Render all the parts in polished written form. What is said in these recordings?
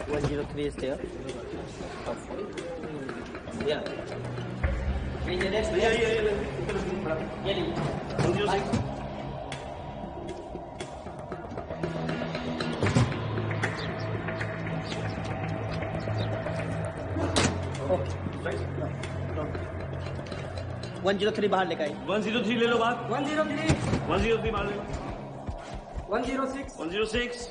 103 is there. Yeah. One 103 बाहर लेकर आए। 103 ले लो बाहर। 103 बाहर ले लो। 106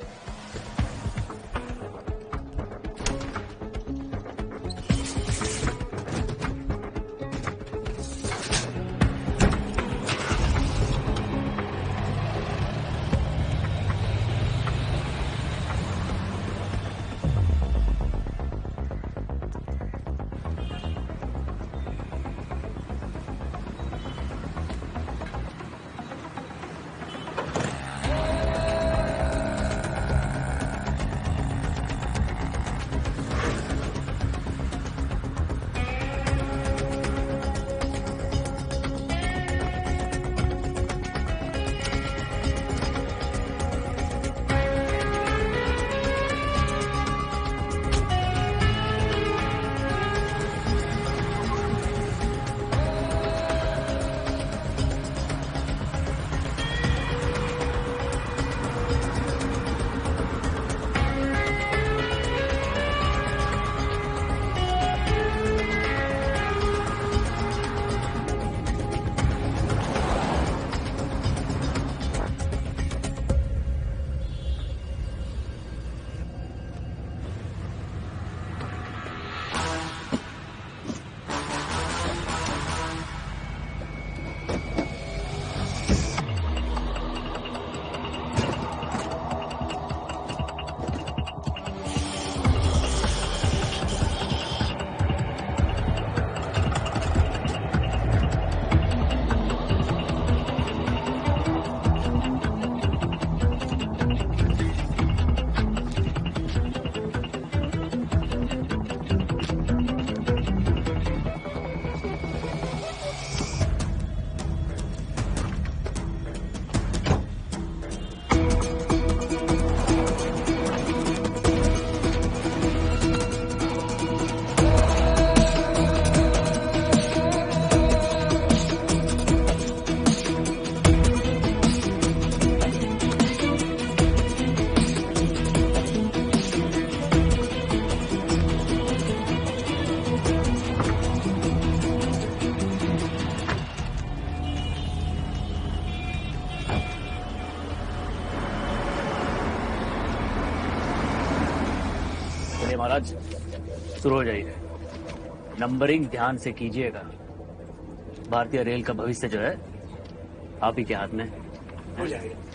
महाराज शुरू हो जाइए। नंबरिंग ध्यान से कीजिएगा। भारतीय रेल का भविष्य जो है आप ही के हाथ में हो जाएगा।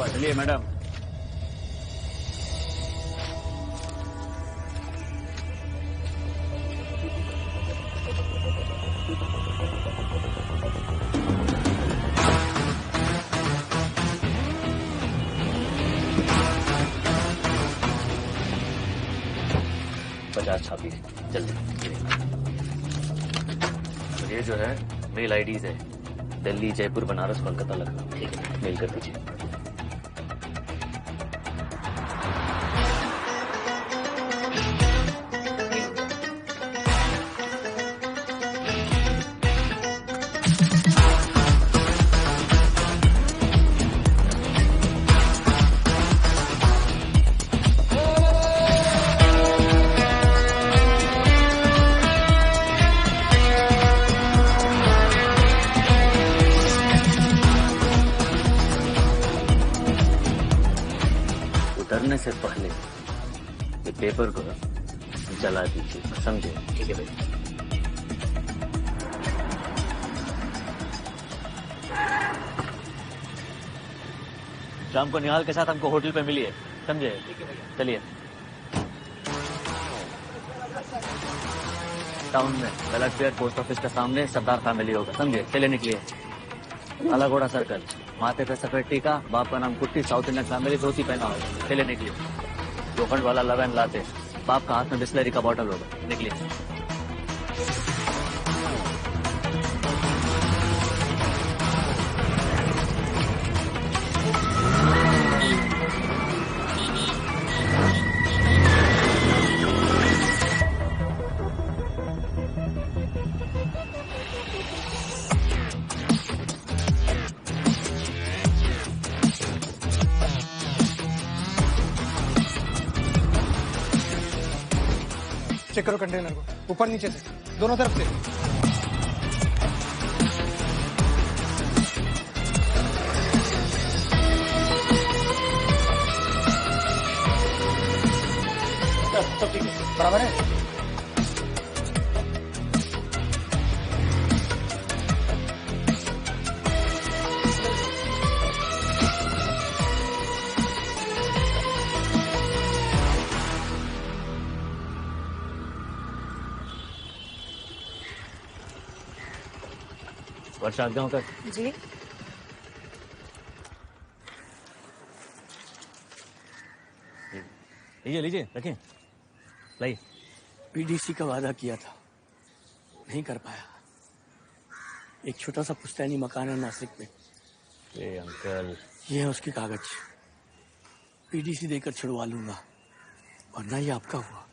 चलिए मैडम। छापी जल्दी। ये जो है मेल आईडीज है, दिल्ली, जयपुर, बनारस, कोलकाता, लखनऊ। ठीक है, मेल कर दीजिए। उतरने से पहले ये पेपर को जला दीजिए, समझे? ठीक है भाई। शाम को निहाल के साथ हमको होटल पे मिलिए, समझे? ठीक है भैया। चलिए। टाउन में गलत फेयर पोस्ट ऑफिस के सामने सरदार फैमिली होगा, समझे? चले निकलिए। अलागोड़ा सर्कल, माथे पे सफेद टीका, बाप का नाम कुट्टी, साउथ इंडियन फैमिली, धोती पहना होगा। चले निकलिए। लोखंड वाला लवन लाते, बाप का हाथ में बिस्लरी का बॉटल होगा। निकलिए। चेक करो कंटेनर को, ऊपर नीचे से, दोनों तरफ से। सब ठीक है, बराबर है। वर्षा गाँव का जी लीजिए, लीजिए, रखिए, लाइए। पीडीसी का वादा किया था, नहीं कर पाया। एक छोटा सा पुश्तैनी मकान है नासिक में, ए अंकल, ये है उसकी कागज। पीडीसी देकर छुड़वा लूंगा, वरना ये आपका हुआ।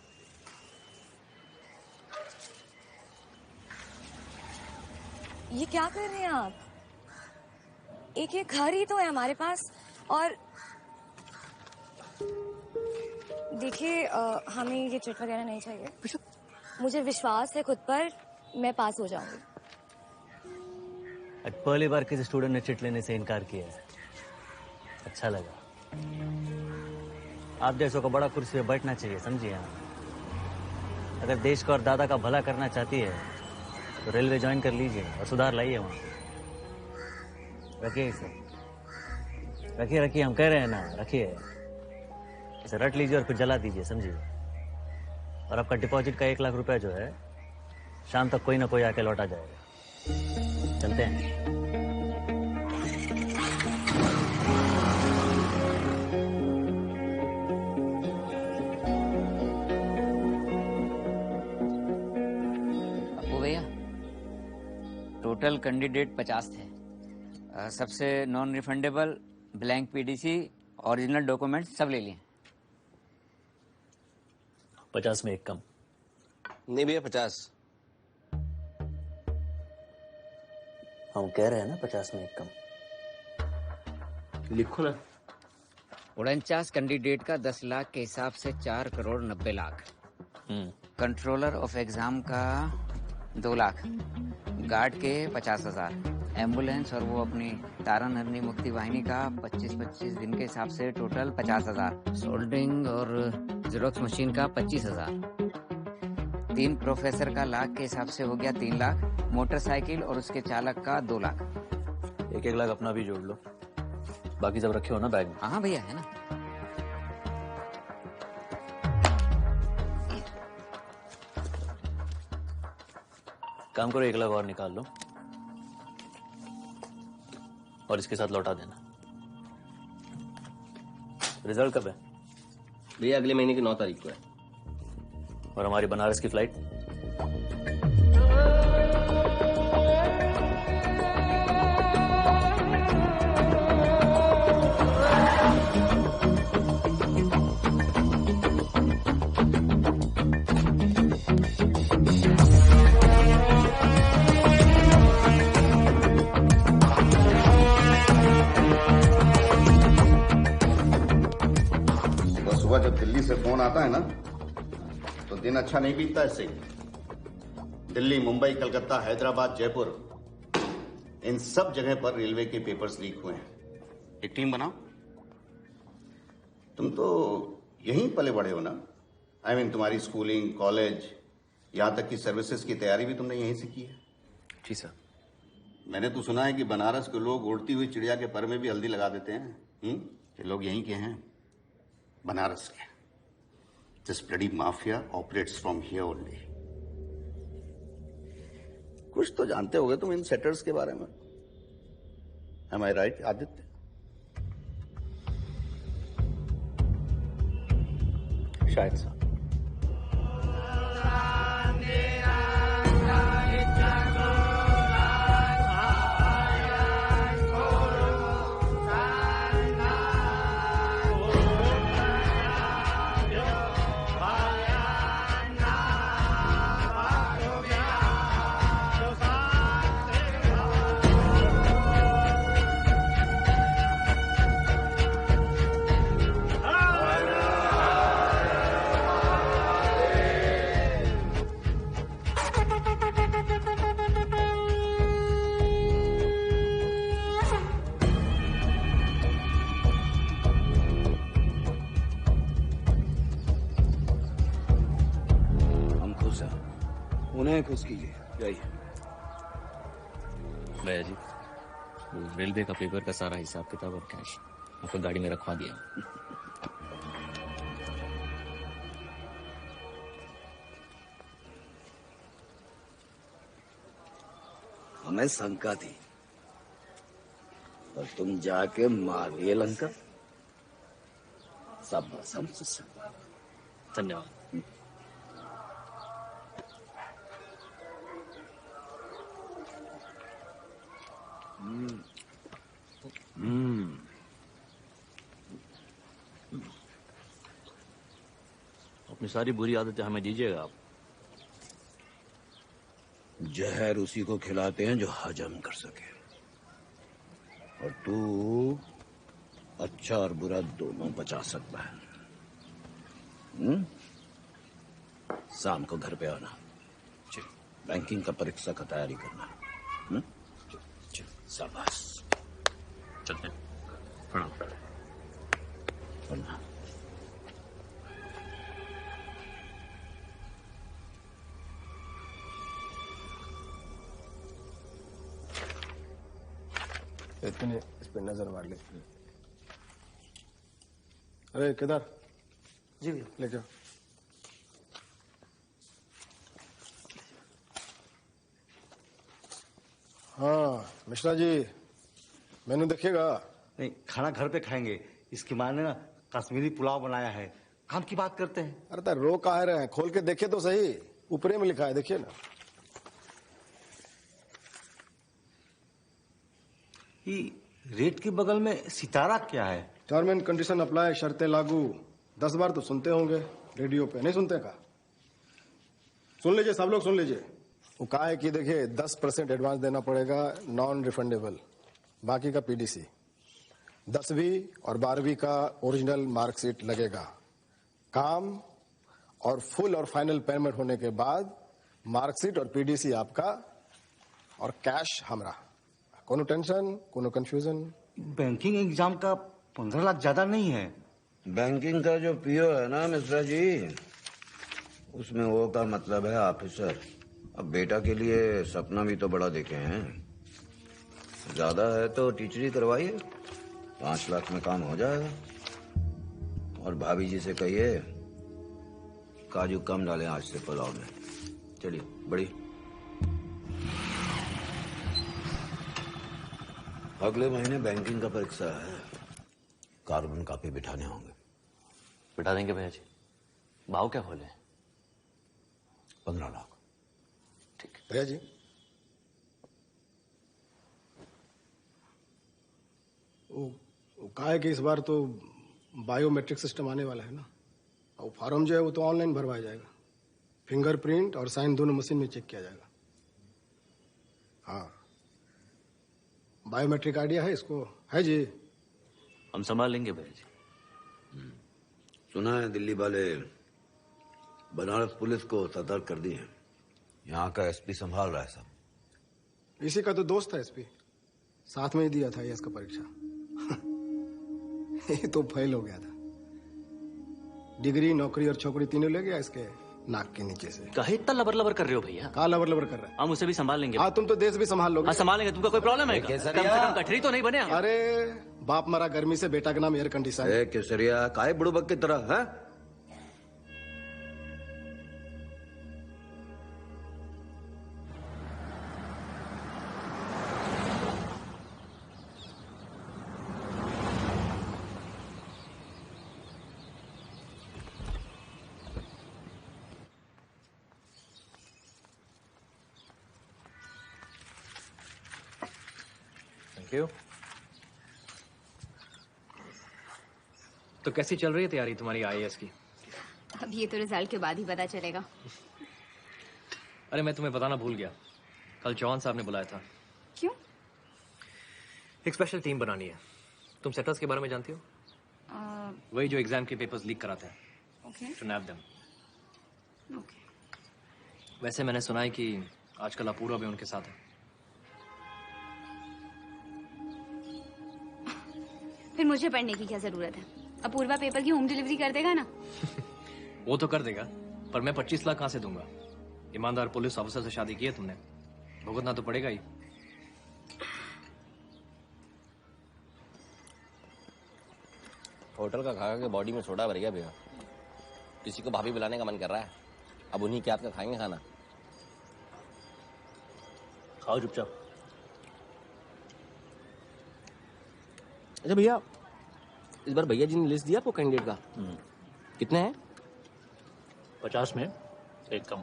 ये क्या कर रहे हैं आप? एक एक घर ही तो है हमारे पास। और देखिए हमें ये चिट वगैरह नहीं चाहिए। मुझे विश्वास है खुद पर, मैं पास हो जाऊंगी। पहली बार किसी स्टूडेंट ने चिट लेने से इनकार किया है, अच्छा लगा। आप जैसों को बड़ा कुर्सी पे बैठना चाहिए, समझिए? अगर देश को और दादा का भला करना चाहती है तो रेलवे ज्वाइन कर लीजिए और सुधार लाइए वहाँ। रखिए इसे, रखिए रखिए, हम कह रहे हैं ना, रखिए इसे, रट लीजिए और फिर जला दीजिए, समझिए? और आपका डिपॉजिट का 1 लाख रुपया जो है शाम तक कोई ना कोई आके लौटा जाएगा। चलते हैं। टोटल कैंडिडेट 50 थे। सबसे non refundable, blank PDC, original document सब ले लिए। 50 में एक कम। नहीं भैया 50। हम कह रहे हैं ना 50 में एक कम। लिखो ना। 49 कैंडिडेट का 10 लाख के हिसाब से 4 crore 90 lakh. Controller of exam का 2 लाख, गार्ड के 50,000, एम्बुलेंस और वो अपनी तारा नरनी मुक्ति वाहिनी का 25-25 दिन के हिसाब से टोटल 50,000, सोल्डिंग और जेरोक्स मशीन का 25,000, 3 प्रोफेसर का लाख के हिसाब से हो गया 3 लाख, मोटरसाइकिल और उसके चालक का 2 लाख। 1-1 लाख अपना भी जोड़ लो, बाकी सब रखे हो ना बैग में? हाँ भैया, है ना। काम करो, 1 लाख और निकाल लो और इसके साथ लौटा देना। रिजल्ट कब है? भैया अगले महीने की 9 तारीख को है। और हमारी बनारस की फ्लाइट? से फोन आता है ना तो दिन अच्छा नहीं बीतता इससे। दिल्ली, मुंबई, कलकत्ता, हैदराबाद, जयपुर, इन सब जगह पर रेलवे के पेपर्स लीक हुए हैं। एक टीम बनाओ। तुम तो यहीं पले बड़े हो ना। आई मीन तुम्हारी स्कूलिंग, कॉलेज, यहां तक की सर्विसेज की तैयारी भी तुमने यहीं से की है। जी सर। मैंने तो सुना है कि बनारस के लोग उड़ती हुई चिड़िया के पर में भी हल्दी लगा देते हैं। ये लोग यहीं के हैं, बनारस के। This bloody mafia operates from here only. कुछ तो जानते होगे तुम इन सेटर्स के बारे में। एम आई राइट आदित्य? शायद सर। उन्हें खुश कीजिए, जाइए। भैया जी, रेलवे का पेपर का सारा हिसाब किताब और कैश आपको गाड़ी में रखवा दिया। हमें शंका थी और तुम जाके मार लिए लंका। सब धन्यवाद। अपनी सारी बुरी आदतें हमें दीजिएगा आप। जहर उसी को खिलाते हैं जो हजम कर सके। और तू अच्छा और बुरा दोनों बचा सकता है। शाम को घर पे आना, बैंकिंग का परीक्षा का तैयारी करना। शाबाश। चलते हैं। प्रणाम। प्रणाम। इतने इस पे नजर मार ले। अरे केदार जी भैया ले जाओ। हाँ मिश्रा जी, मेनू देखिएगा। नहीं, खाना घर पे खाएंगे। इसकी माँ ने ना कश्मीरी पुलाव बनाया है। काम की बात करते हैं। अरे तो रो काहे रहे हैं, खोल के देखिए तो सही। ऊपरे में लिखा है, देखिए ना। ये रेट के बगल में सितारा क्या है? टर्म एंड कंडीशन अप्लाई, शर्तें लागू। 10 बार तो सुनते होंगे रेडियो पे, नहीं सुनते का? सुन लीजिए, सब लोग सुन लीजिए। वो कहा है कि देखिए 10% एडवांस देना पड़ेगा, नॉन रिफंडेबल। बाकी का पीडीसी। 10वीं और 12वीं का ओरिजिनल मार्कशीट लगेगा। काम और फुल और फाइनल पेमेंट होने के बाद मार्कशीट और पीडीसी आपका और कैश हमरा। कोनो टेंशन, कोनो कंफ्यूजन? बैंकिंग एग्जाम का 15 लाख ज्यादा नहीं है। बैंकिंग का जो पीओ है ना मिश्रा जी, उसमें वो का मतलब है ऑफिसर। अब बेटा के लिए सपना भी तो बड़ा देखे हैं। ज्यादा है तो टीचरी करवाइए, 5 लाख में काम हो जाएगा। और भाभी जी से कहिए काजू कम डालें आज से पुलाव में। चलिए बड़ी। अगले महीने बैंकिंग का परीक्षा है, कार्बन कापी बिठाने होंगे। बिठा देंगे भैया जी। भाव क्या खोले? 15 लाख। ठीक है भैया जी। वो कहा है कि इस बार तो बायोमेट्रिक सिस्टम आने वाला है ना, और फॉर्म जो है वो तो ऑनलाइन भरवाया जाएगा। फिंगरप्रिंट और साइन दोनों मशीन में चेक किया जाएगा। हाँ, बायोमेट्रिक आइडिया है इसको? है जी। हम संभाल लेंगे भैया जी। सुना है दिल्ली वाले बनारस पुलिस को सतर्क कर दी है। यहाँ का एसपी संभाल रहा है सब। इसी का तो दोस्त है एसपी, साथ में ही दिया था ये इसका परीक्षा। ये तो फेल हो गया था। डिग्री, नौकरी और छोकरी तीनों ले गया इसके नाक के नीचे से। कहे इतना लबर लबर कर रहे हो भैया? कहा लबर लबर कर रहा है? हम उसे भी संभाल लेंगे। हाँ, तुम तो देश भी संभाल लोगे। हाँ संभालेंगे, तुमका कोई प्रॉब्लम है? कम से कम कठरी तो नहीं बने हम। अरे बाप मरा गर्मी से, बेटा का नाम एयर कंडीशन। केसरिया काहे बुड़बक की तरह है? तो कैसी चल रही है तैयारी तुम्हारी आईएएस की? अब ये तो रिजल्ट के बाद ही पता चलेगा। अरे मैं तुम्हें बताना भूल गया, कल जॉन साहब ने बुलाया था। क्यों? एक स्पेशल टीम बनानी है। तुम सेटर्स के बारे में जानती हो? वही जो एग्जाम के पेपर्स लीक कराते हैं। Okay. To nab them. Okay. वैसे मैंने सुना है कि आजकल अपूर्वा भी उनके साथ है। फिर मुझे पढ़ने की क्या जरूरत है? अपूर्वा पेपर की होम डिलीवरी कर देगा ना? वो तो कर देगा, पर मैं 25 लाख कहाँ से दूंगा? ईमानदार पुलिस ऑफिसर से शादी की है तुमने, भुगतना तो पड़ेगा ही। होटल का खा के बॉडी में सोडा भर गया भैया। किसी को भाभी बुलाने का मन कर रहा है, अब उन्हीं के हाथ का खाएंगे खाना। खाओ चुपचाप। अच्छा भैया, इस बार भैया जी ने लिस्ट दिया आपको कैंडिडेट का? कितने हैं? 50 में एक कम।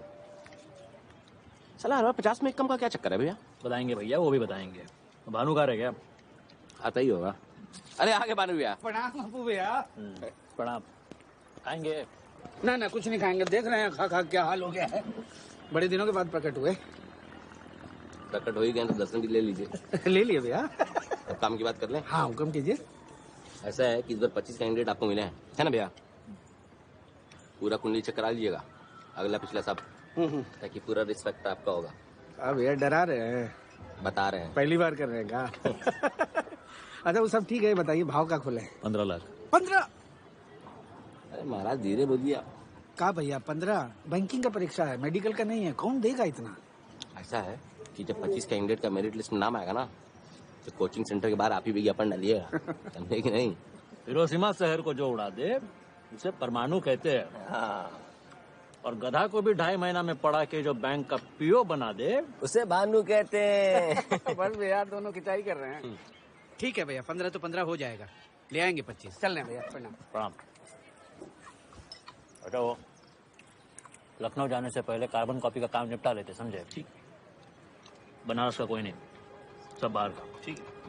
साला हर बार 50 में एक कम का क्या चक्कर है भैया? बताएंगे भैया, वो भी बताएंगे। भानु कहाँ रह गया? आता ही होगा। अरे आगे भानु भैया। प्रणाम अपू भैया। प्रणाम। खाएंगे? ना ना कुछ नहीं खाएंगे, देख रहे हैं खा खा क्या हाल हो गया है। बड़े दिनों के बाद प्रकट हुए। प्रकट हो ही गए तो दर्शन भी ले लीजिए। ले लिए भैया। अब काम की बात कर लें? हाँ हुक्म कीजिए। ऐसा है कि इस बार 25 कैंडिडेट आपको मिले हैं, है ना भैया? पूरा कुंडली चेक करा लीजिएगा, अगला पिछला सब, ताकि पूरा रिस्पेक्ट आपका होगा। अब भैया डरा रहे हैं? बता रहे हैं। पहली बार कर रहे हैं क्या? अच्छा वो सब ठीक है, बताइए भाव का खुले? 15 लाख। 15? अरे महाराज धीरे बोलिए। का भैया 15? बैंकिंग का परीक्षा है, मेडिकल का नहीं है, कौन देगा इतना? ऐसा है कि जब 25 कैंडिडेट का मेरिट लिस्ट में नाम आएगा ना, तो कोचिंग सेंटर के बाहर आप ही विज्ञापन डालिएगा, समझे कि नहीं? हिरोशिमा शहर को जो उड़ा दे उसे परमाणु कहते हैं। हाँ। और गधा को भी 2.5 महीना में पढ़ा के जो बैंक का पीओ बना दे उसे भानु कहते हैं। बस भैया दोनों खिंचाई कर रहे हैं। ठीक है भैया, 15 तो 15 हो जाएगा, ले आएंगे 25। चल रहे भैया, प्रणाम। प्रणाम। अच्छा वो लखनऊ जाने से पहले कार्बन कॉपी का काम निपटा लेते, समझे? ठीक। बनारस का कोई नहीं, सब बाहर का। ठीक है।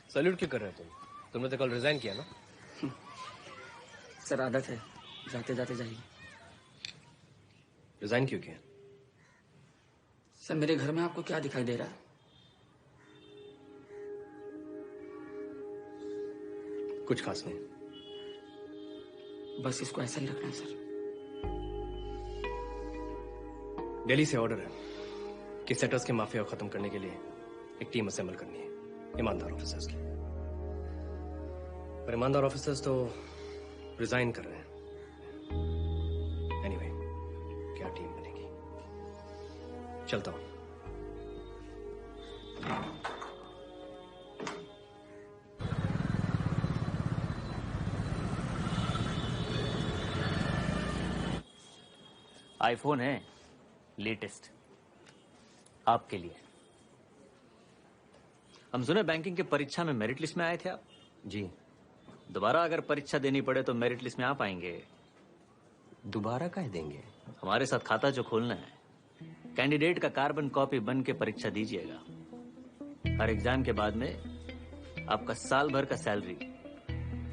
सैल्यूट क्यों कर रहे हो तुम? तुमने तो कल रिजाइन किया ना? सर आदत है, जाते जाते जाइए। रिजाइन क्यों किया? सर मेरे घर में आपको क्या दिखाई दे रहा है? कुछ खास नहीं, बस इसको ऐसा ही रखना है सर। दिल्ली से ऑर्डर है कि सेटर्स के माफिया को खत्म करने के लिए एक टीम असेंबल करनी है, ईमानदार ऑफिसर्स की। पर ईमानदार ऑफिसर्स तो रिजाइन कर रहे हैं। एनीवे, क्या टीम बनेगी? चलता हूं। आईफोन है, लेटेस्ट आपके लिए। हम सुने बैंकिंग के परीक्षा में मेरिट लिस्ट में आए थे आप। जी। दोबारा अगर परीक्षा देनी पड़े तो मेरिट लिस्ट में आ पाएंगे? दोबारा कह देंगे? हमारे साथ खाता जो खोलना है, कैंडिडेट का कार्बन कॉपी बन के परीक्षा दीजिएगा। हर एग्जाम के बाद में आपका साल भर का सैलरी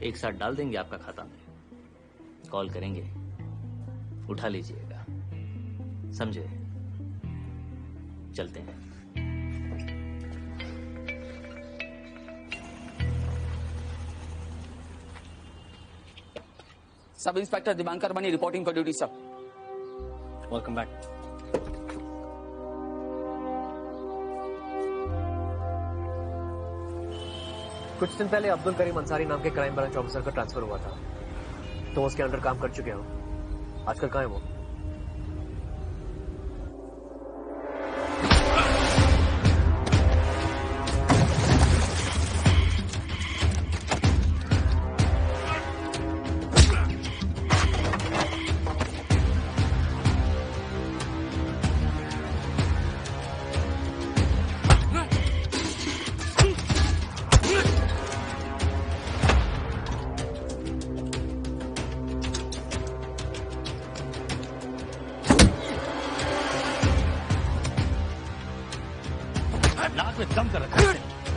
एक साथ डाल देंगे आपका खाता में। कॉल करेंगे, उठा लीजिएगा, समझे? चलते हैं। सब इंस्पेक्टर दिवांकर बनी रिपोर्टिंग फॉर ड्यूटी। सब वेलकम बैक। कुछ दिन पहले अब्दुल करीम अंसारी नाम के क्राइम ब्रांच ऑफिसर का ट्रांसफर हुआ था, तो उसके अंडर काम कर चुके हो। आजकल कहाँ है वो?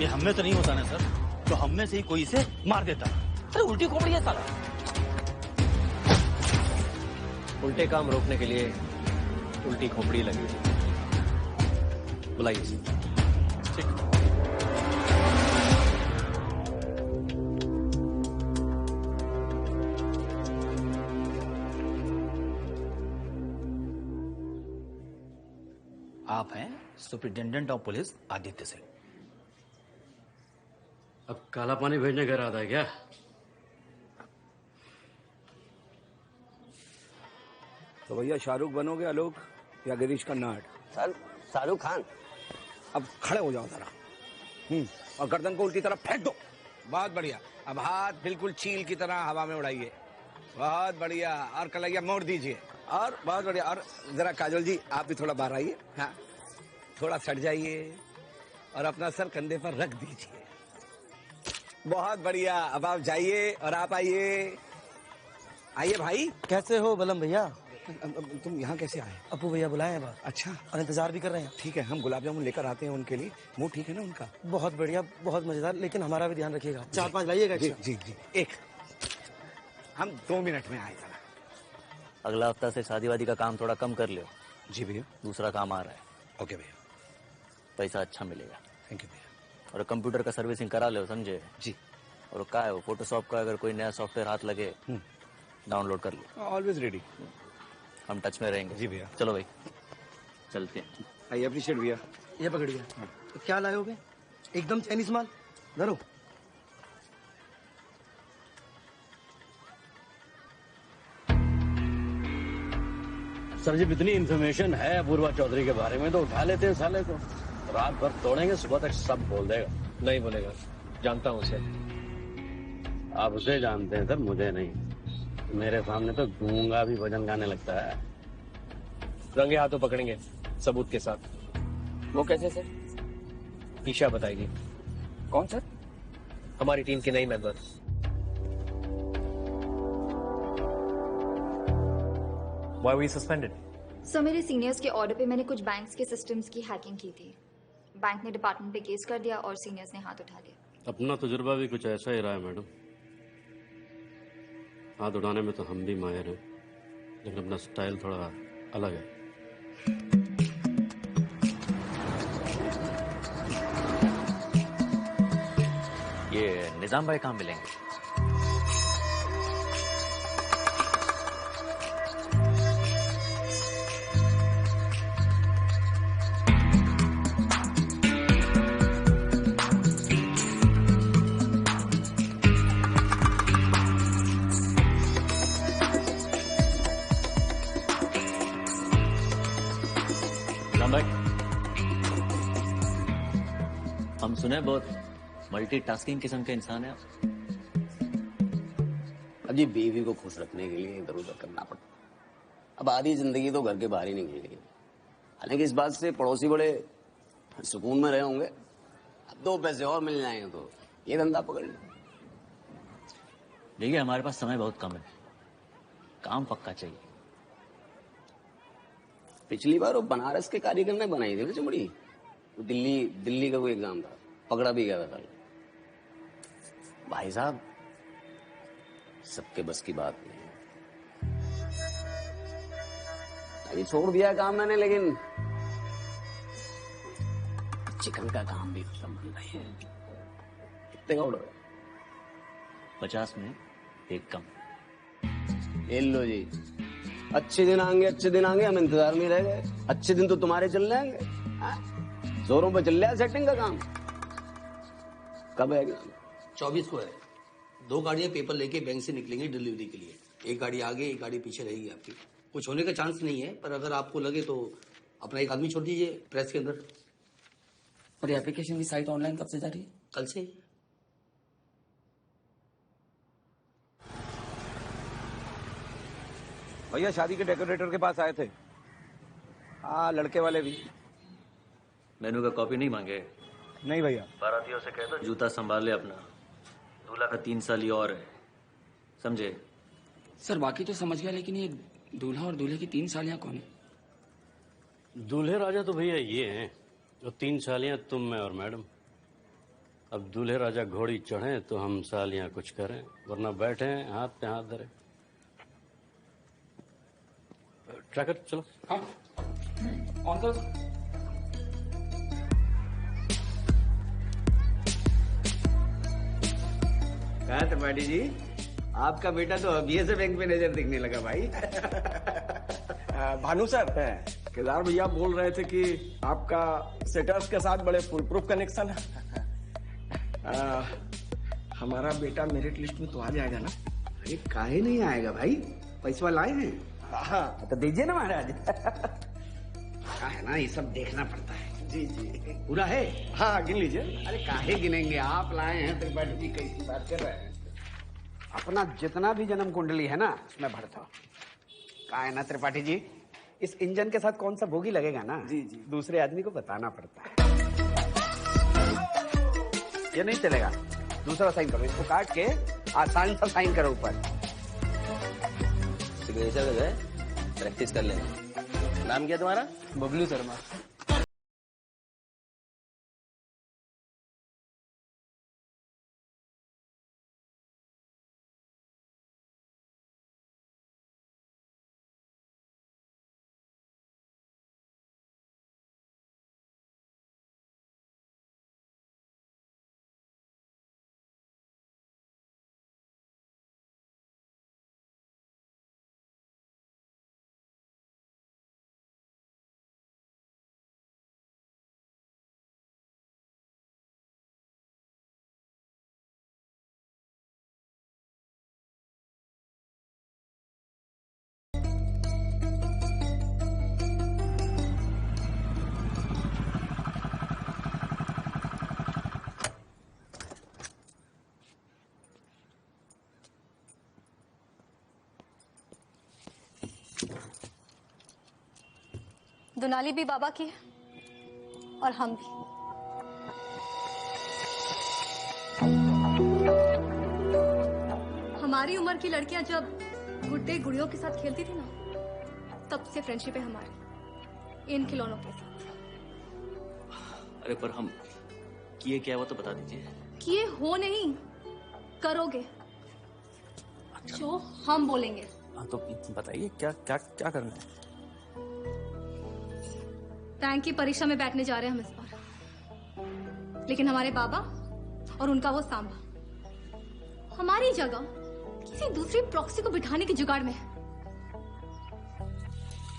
हमें तो नहीं होता ना सर, तो हम में से ही कोई इसे मार देता। अरे उल्टी खोपड़ी है साला। उल्टे काम रोकने के लिए उल्टी खोपड़ी लगी। बुलाइए। ठीक। आप हैं superintendent of police Aditya Singh. अब काला पानी भेजने घर आता है क्या? तो भैया शाहरुख बनोगे आलोक या गिरीश कर्नाड? शाहरुख खान। अब खड़े हो जाओ जरा, और गर्दन को उल्टी तरफ फेंक दो। बहुत बढ़िया। अब हाथ बिल्कुल चील की तरह हवा में उड़ाइए। बहुत बढ़िया। और कलैया मोड़ दीजिए। और बहुत बढ़िया। और जरा काजोल जी आप भी थोड़ा बाहर आइए। हाँ, थोड़ा सट जाइए और अपना सर कंधे पर रख दीजिए। बहुत बढ़िया। अब आप जाइए और आप आइए। आइए भाई। कैसे हो बलम भैया? तुम यहाँ कैसे आए? अपू भैया बुलाए हैं बाहर। अच्छा, और इंतजार भी कर रहे हैं। ठीक है, हम गुलाब जामुन लेकर आते हैं उनके लिए। मुंह ठीक है ना उनका? बहुत बढ़िया, बहुत मजेदार, लेकिन हमारा भी ध्यान रखिएगा। 4-5 लाइएगा। जी जी जी। एक हम 2 मिनट में आए जरा। अगला हफ्ता से शादी वादी का काम थोड़ा कम कर लियो। जी भैया। दूसरा काम आ रहा है। ओके भैया। पैसा अच्छा मिलेगा। थैंक यू भैया। और कंप्यूटर का सर्विसिंग करा लो, समझे? जी। और क्या है वो फोटोशॉप का अगर कोई नया सॉफ्टवेयर हाथ लगे डाउनलोड कर लो। Always ready. हम टच में रहेंगे। जी भैया। चलो भाई चलते हैं। आई अप्रिशिएट भैया। ये पकड़िए। तो क्या लाए होगे? एकदम चाइनीज माल। धरो। सर जब इतनी इन्फॉर्मेशन है अपूर्वा चौधरी के बारे में तो उठा लेते हैं साले को। रात भर तोड़ेंगे, सुबह तक सब बोल देगा। नहीं बोलेगा, जानता हूँ उसे। आप उसे जानते हैं सर, मुझे नहीं। मेरे सामने तो गूंगा भी भजन गाने लगता है। रंगे हाथों पकड़ेंगे, सबूत के साथ। वो कैसे सर? ईशा बताएगी। कौन सर? हमारी टीम की नई member. Why were you suspended? Sir मेरे सीनियर्स के ऑर्डर पे मैंने कुछ बैंक्स के सिस्टम्स की हैकिंग की थी। बैंक ने डिपार्टमेंट पे केस कर दिया और सीनियर्स ने हाथ उठा लिया। अपना तजुर्बा भी कुछ ऐसा ही रहा है मैडम। हाथ उठाने में तो हम भी माहिर हैं, लेकिन अपना स्टाइल थोड़ा अलग है। ये निजाम भाई कहाँ मिलेंगे? हम सुने बहुत मल्टीटास्किंग किस्म के इंसान है आप। अजी बीवी को खुश रखने के लिए इधर उधर करना पड़ता। अब आधी जिंदगी तो घर के बाहर ही निकल गई। हालांकि इस बात से पड़ोसी बड़े सुकून में रहे होंगे, अब 2 पैसे और मिल जाएंगे तो ये धंधा पकड़ लो। देखिए हमारे पास समय बहुत कम है, काम पक्का चाहिए। पिछली बार वो बनारस के कारीगर ने बनाई थी ना चमड़ी, वो दिल्ली का कोई एग्जाम था, पकड़ा भी गया था। भाई साहब सबके बस की बात नहीं है। अभी छोड़ दिया काम मैंने, लेकिन चिकन का काम भी संभल नहीं है। कितने का ऑर्डर? 50 में एक कम। ले लो जी, अच्छे दिन आएंगे, हम इंतजार में रह गए। अच्छे दिन तो तुम्हारे चल जाएंगे, जोरों पे चल रहा है सेटिंग का काम। कब है एग्जाम? 24 को है। 2 गाड़ियां पेपर लेके बैंक से निकलेंगी डिलीवरी के लिए। एक गाड़ी आगे, एक गाड़ी पीछे रहेगी आपकी। कुछ होने का चांस नहीं है, पर अगर आपको लगे तो अपना एक आदमी छोड़ दीजिए प्रेस के अंदर। और ये एप्लीकेशन की साइट ऑनलाइन कब से जा रही है? कल से। भैया शादी के डेकोरेटर के पास आए थे। हाँ, लड़के वाले भी। मेनू का कॉपी नहीं मांगे? नहीं भैया। बारातियों से कह दो जूता संभाल ले अपना, दूल्हा का 3 साल ही और है, समझे? सर बाकी तो समझ गया, लेकिन ये दूल्हा और दूल्हे की 3 सालियां कौन है? दूल्हे राजा तो भैया ये हैं, जो 3 सालियां तुम में और मैडम। अब दूल्हे राजा घोड़ी चढ़े तो हम सालियां कुछ करें, वरना बैठे हाथ पे हाथ धरे। ट्रैकर चलो। हाँ ऑन करो। कहा त्रिपाठी जी, आपका बेटा तो अभी से बैंक में नजर दिखने लगा भाई। भानु सर, केदार भैया बोल रहे थे कि आपका सेटर्स के साथ बड़े फुल प्रूफ कनेक्शन है। हमारा बेटा मेरिट लिस्ट में तो आ जाएगा ना? अरे काहे नहीं आएगा भाई, पैसा लाए हैं। हाँ तो दीजिए ना महाराज। काहे ना, ये सब देखना पड़ता है। जी जी पूरा है? हाँ गिन लीजिए। अरे काहे गिनेंगे, आप लाए हैं। त्रिपाठी जी कैसी बात कर रहे हैं? अपना जितना भी जन्म कुंडली है ना उसमें भर दो। काहे ना त्रिपाठी जी, इस इंजन के साथ कौन सा बोगी लगेगा ना, जी जी दूसरे आदमी को बताना पड़ता है। ये नहीं चलेगा, दूसरा साइन करो, इसको काट के आसान सा साइन करो ऊपर। सिग्नेचर है, प्रैक्टिस कर लेना। नाम क्या तुम्हारा? बबलू शर्मा। दुनाली भी बाबा की है और हम भी। हमारी उम्र की लड़कियां जब गुड्डे गुड़ियों के साथ खेलती थी ना, तब से फ्रेंडशिप है हमारी इन खिलौनों के साथ। अरे पर हम किए क्या वो तो बता दीजिए। किए हो नहीं, करोगे जो हम बोलेंगे। हाँ तो बताइए क्या क्या क्या करना है? बैंक की परीक्षा में बैठने जा रहे हैं हम इस बार, लेकिन हमारे बाबा और उनका वो सांबा हमारी जगह किसी दूसरी प्रॉक्सी को बिठाने की जुगाड़ में है।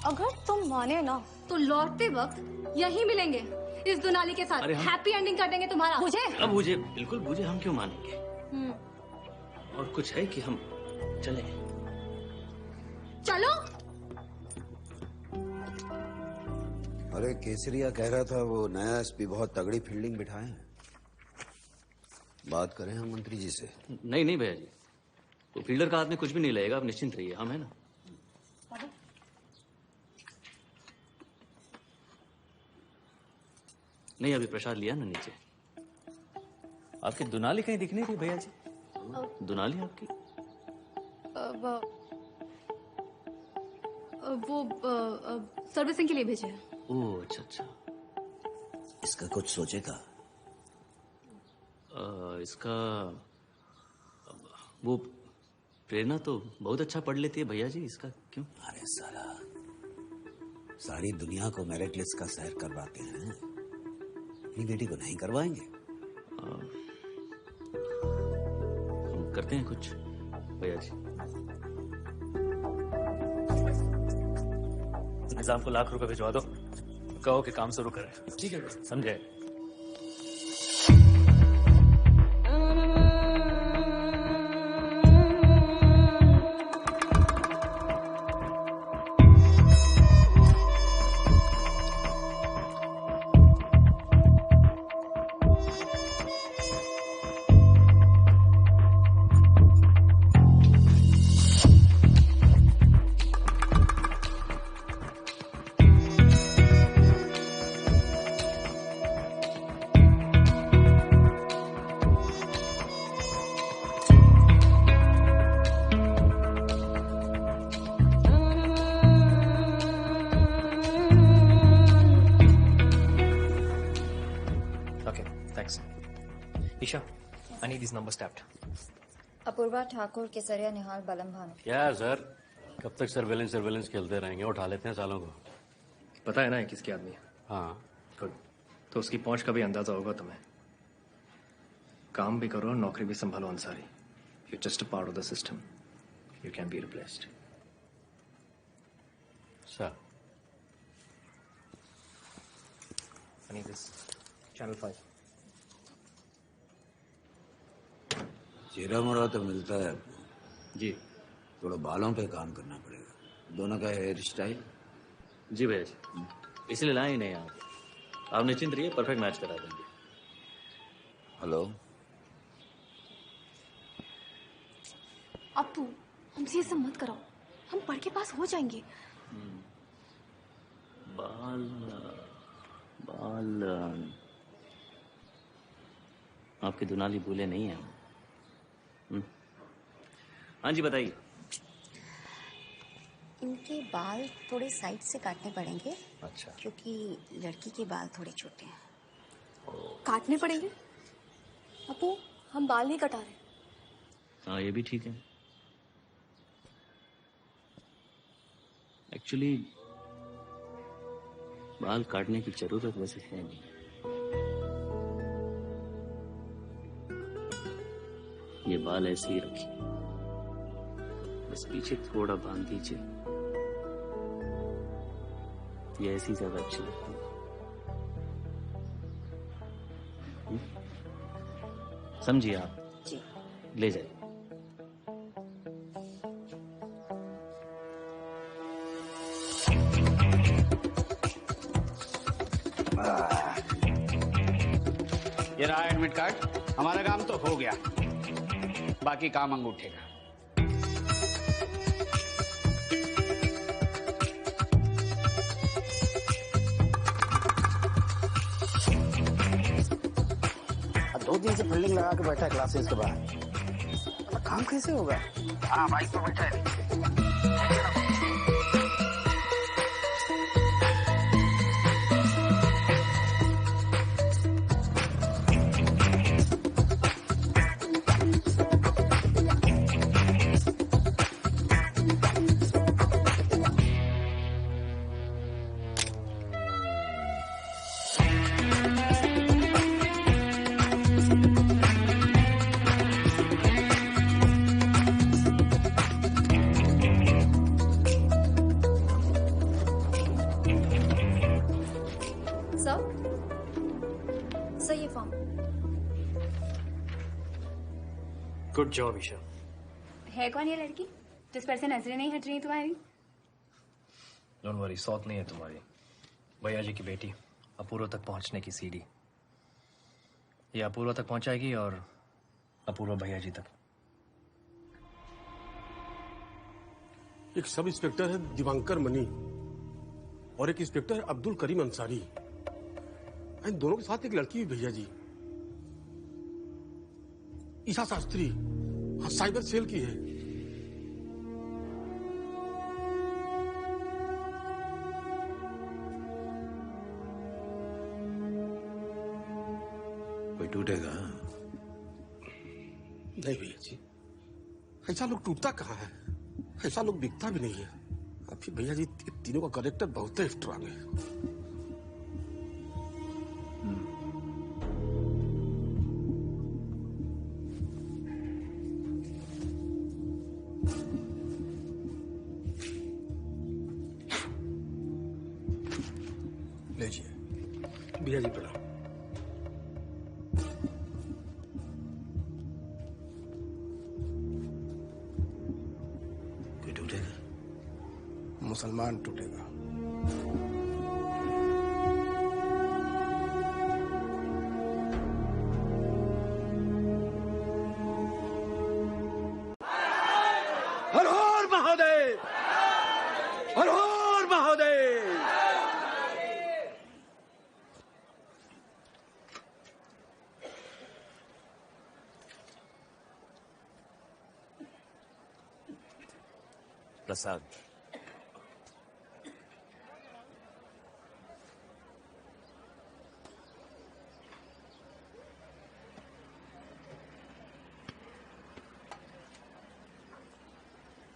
अगर तुम माने ना तो लौटते वक्त यही मिलेंगे इस दुनाली के साथ। हैप्पी एंडिंग कर देंगे तुम्हारा। मुझे अब मुझे बिल्कुल बुझे, हम क्यों मानेंगे? और कुछ है कि हम चले? चलो। अरे केसरिया कह रहा था वो नया एसपी बहुत तगड़ी फील्डिंग बिठाए हैं। बात करें हम मंत्री जी से? नहीं नहीं भैया जी, तो फील्डर का आदमी कुछ भी नहीं लगेगा, आप निश्चिंत रहिए, हम है ना। नहीं, अभी प्रसाद लिया ना नीचे। आपकी दुनाली कहीं दिख नहीं रही भैया जी। दुनाली आपकी वो सर्विसिंग के लिए भेजे हैं। ओह अच्छा अच्छा। इसका कुछ सोचेगा? इसका वो प्रेरणा तो बहुत अच्छा पढ़ लेती है भैया जी, इसका क्यों? अरे साला, सारी दुनिया को मेरिट लिस्ट का सैर करवाते हैं, अपनी बेटी को नहीं करवाएंगे? हम करते हैं कुछ भैया जी। निजाम को ₹1,00,000 भिजवा दो, कहो कि काम शुरू करें। ठीक है, समझे? Isha, I need these numbers tapped. Apoorva Thakur, केसरिया निहाल, बलम भानु। क्या सर, कब तक सर्वेलेंस खेलते रहेंगे? उठा लेते हैं सालों को। पता है ना ये किसकी आदमी है? हाँ। गुड। तो उसकी पहुंच का भी अंदाजा होगा तुम्हें। काम भी करो और नौकरी भी संभालो Ansari. You're just a part of the system. You can be replaced. Sir. I need this. Channel 5. चेहरा मोरा तो मिलता है जी, थोड़ा बालों पे काम करना पड़ेगा। दोनों का हेयर स्टाइल। जी भैया जी, इसलिए लाए ही नहीं आप निश्चिंत रहिए, परफेक्ट मैच करा देंगे। हेलो अपू, हमसे ये सब मत कराओ, हम पढ़ के पास हो जाएंगे। बाल बाल आपकी दुनाली भूले नहीं है। हाँ जी बताइए। इनके बाल थोड़े साइड से काटने पड़ेंगे। अच्छा। क्योंकि लड़की के बाल थोड़े छोटे हैं। काटने पड़ेंगे? अपू, हम बाल नहीं कटा रहे। हाँ ये भी ठीक है। एक्चुअली बाल काटने की जरूरत वैसे है नहीं। ये बाल ऐसे ही रखिए, बस पीछे थोड़ा बांध दीजिए, ये ऐसी ज्यादा अच्छी लगती है। समझिए आप? जी। ले जाइए। ये रहा एडमिट कार्ड। हमारा काम तो हो गया, बाकी काम अंगूठे का। अब 2 दिन से फील्डिंग लगा के बैठा है क्लासेस के बाद, काम कैसे होगा? हाँ भाई तो बैठा है। Good job Isha. है कौन ये लड़की जिस पर से नजरें नहीं हट रही तुम्हारी? डोंट वरी, सौत नहीं है तुम्हारी, भैया जी की बेटी, अपूर्व तक पहुंचने की सीढ़ी। ये अपूर्व तक पहुंचाएगी और अपूर्व भैया जी तक। एक सब इंस्पेक्टर है दिवांकर मनी और एक इंस्पेक्टर अब्दुल करीम अंसारी। इन दोनों के साथ एक लड़की भी भैया जी, ईशा शास्त्री, हाँ साइबर सेल की है। कोई टूटेगा? नहीं भैया जी, ऐसा लोग टूटता कहाँ है, ऐसा लोग बिकता भी नहीं है। अभी भैया जी तीनों का करेक्टर बहुत ही स्ट्रांग है। लीजिए भैया जी प्रणाम। कोई टूटेगा? मुसलमान टूटेगा। हर हर महादेव, हर हर महादेव। प्रसाद,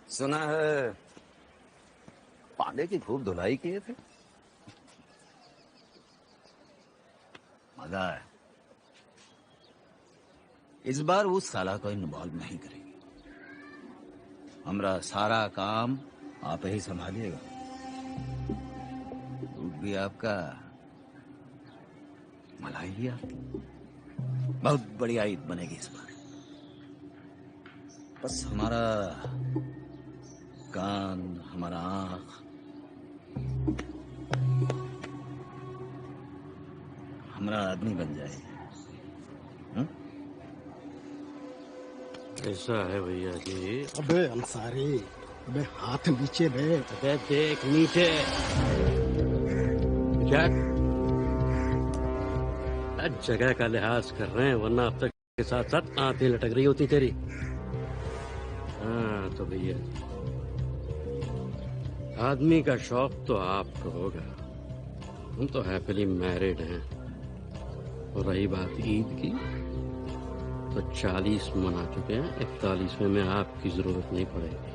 सुना है पांडे की खूब धुलाई किए थे। मजा है। इस बार वो साला को इन्वॉल्व नहीं करेंगे। हमारा सारा काम आप ही संभालिएगा। दूध भी आपका, मलाई भी आपकी। बहुत बढ़िया ईद बनेगी इस बार। बस हमारा कान, हमारा आंख, हमारा आदमी बन जाए। ऐसा है भैया जी। अबे अंसारी, अबे हाथ नीचे दे। अबे देख नीचे। क्या जगह का लिहाज कर रहे हैं, वरना अब तक के साथ साथ आंखें लटक रही होती तेरी। हाँ तो भैया, आदमी का शौक तो आपको होगा, हम तो हैप्पीली मैरिड हैं। और रही बात ईद की, तो 40 मना चुके हैं, 41वें में आपकी जरूरत नहीं पड़ेगी।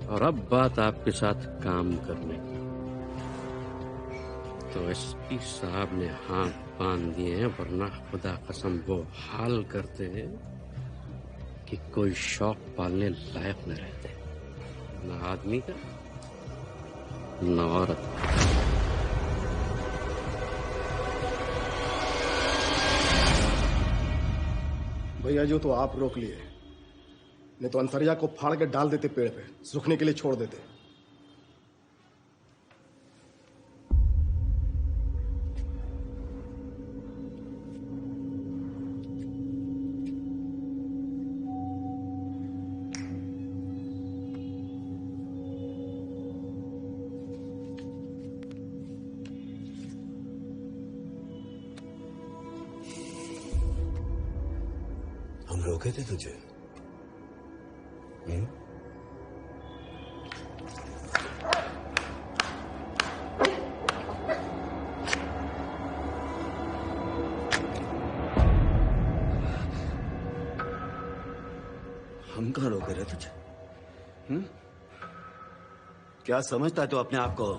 और अब बात आपके साथ काम करने की। तो एसपी साहब ने हाथ बांध दिए हैं, वरना खुदा कसम वो हाल करते हैं कि कोई शौक पालने लायक न रहते, न आदमी का न औरत का। भैया जो तो आप रोक लिए, नहीं तो अंसरिया को फाड़ के डाल देते पेड़ पे, सूखने के लिए छोड़ देते। हम रोके थे तुझे? हम कहाँ रोके रहे तुझे? क्या समझता है तू अपने आप को?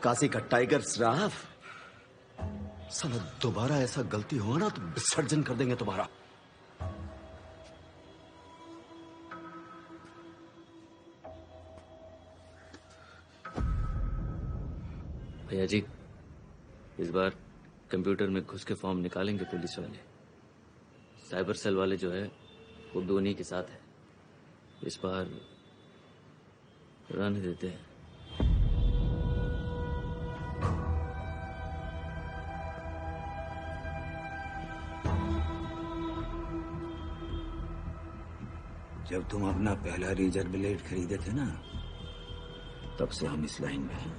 काशी का टाइगर श्राफ? साला दोबारा ऐसा गलती हो ना तो विसर्जन कर देंगे तुम्हारा। भैया जी, इस बार कंप्यूटर में घुस के फॉर्म निकालेंगे पुलिस वाले। साइबर सेल वाले जो है वो धोनी के साथ है। इस बार रहने देते हैं। जब तुम अपना पहला रिजर्व ब्लेड खरीदे थे ना, तब से हम इस लाइन में हैं।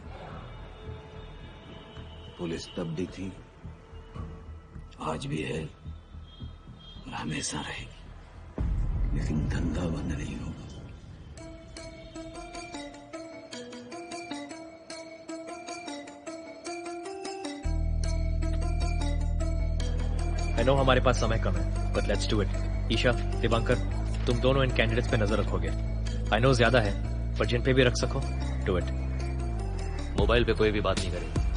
पुलिस तब भी थी, आज भी है और हमेशा रहेगी, लेकिन धंधा बंद नहीं होगा। I know हमारे पास समय कम है, but let's do it. Isha, दिवांकर, तुम दोनों इन कैंडिडेट्स पे नजर रखोगे। I know ज्यादा है, पर जिन पे भी रख सको, do it. मोबाइल पे कोई भी बात नहीं करेगा।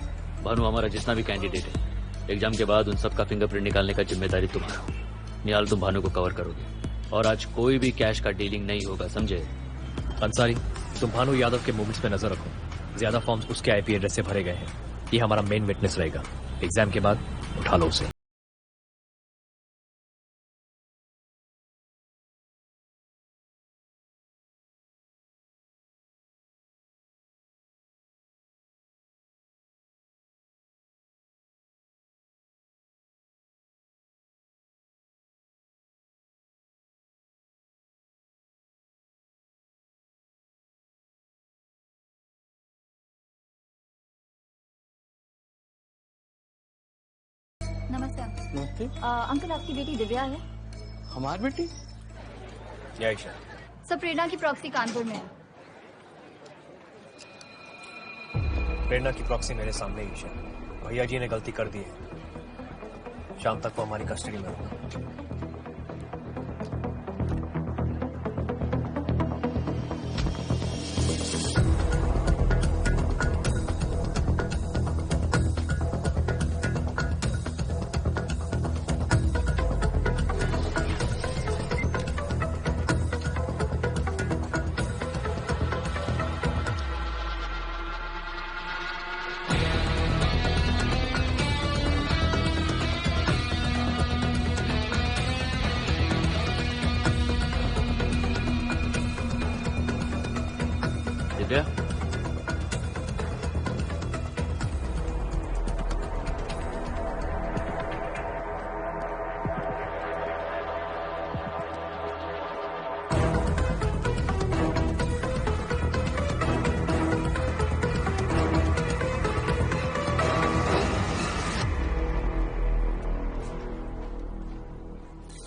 भानु हमारा जितना भी कैंडिडेट है, एग्जाम के बाद उन सबका फिंगरप्रिंट निकालने का जिम्मेदारी तुम्हारा। निहाल, तुम भानु को कवर करोगे और आज कोई भी कैश का डीलिंग नहीं होगा, समझे? अंसारी, तुम भानु यादव के मूवमेंट्स पे नजर रखो। ज्यादा फॉर्म्स उसके आईपी एड्रेस से भरे गए हैं। ये हमारा मेन विटनेस रहेगा। एग्जाम के बाद उठा लो उसे। नमस्ते नमस्ते। अंकल, आपकी बेटी दिव्या है? हमारी बेटी? ईशा, सब प्रेरणा की प्रॉक्सी कानपुर में है। प्रेरणा की प्रॉक्सी मेरे सामने ईशा। भैया जी ने गलती कर दी है। शाम तक वो हमारी कस्टडी में होगा। दिव्या,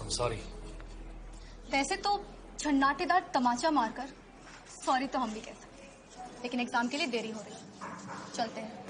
सॉरी। वैसे तो झन्नाटेदार तमाचा मारकर सॉरी तो हम भी कह सकते हैं, लेकिन एग्जाम के लिए देरी हो रही है। चलते हैं।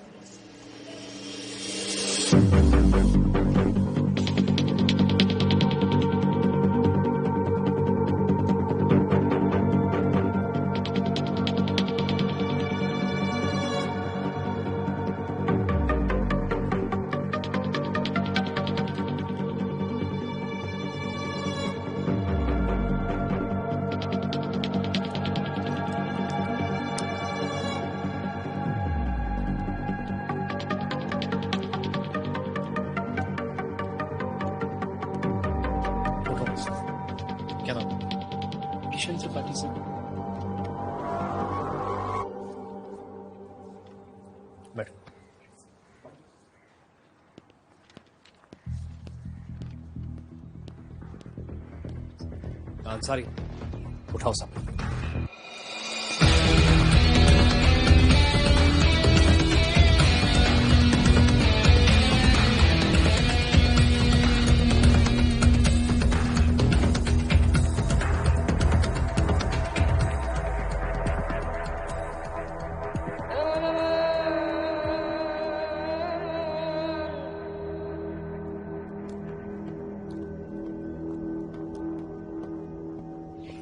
क्या नाम? किशन त्रिपाठी से। बैठो। अंसारी, उठाओ सब।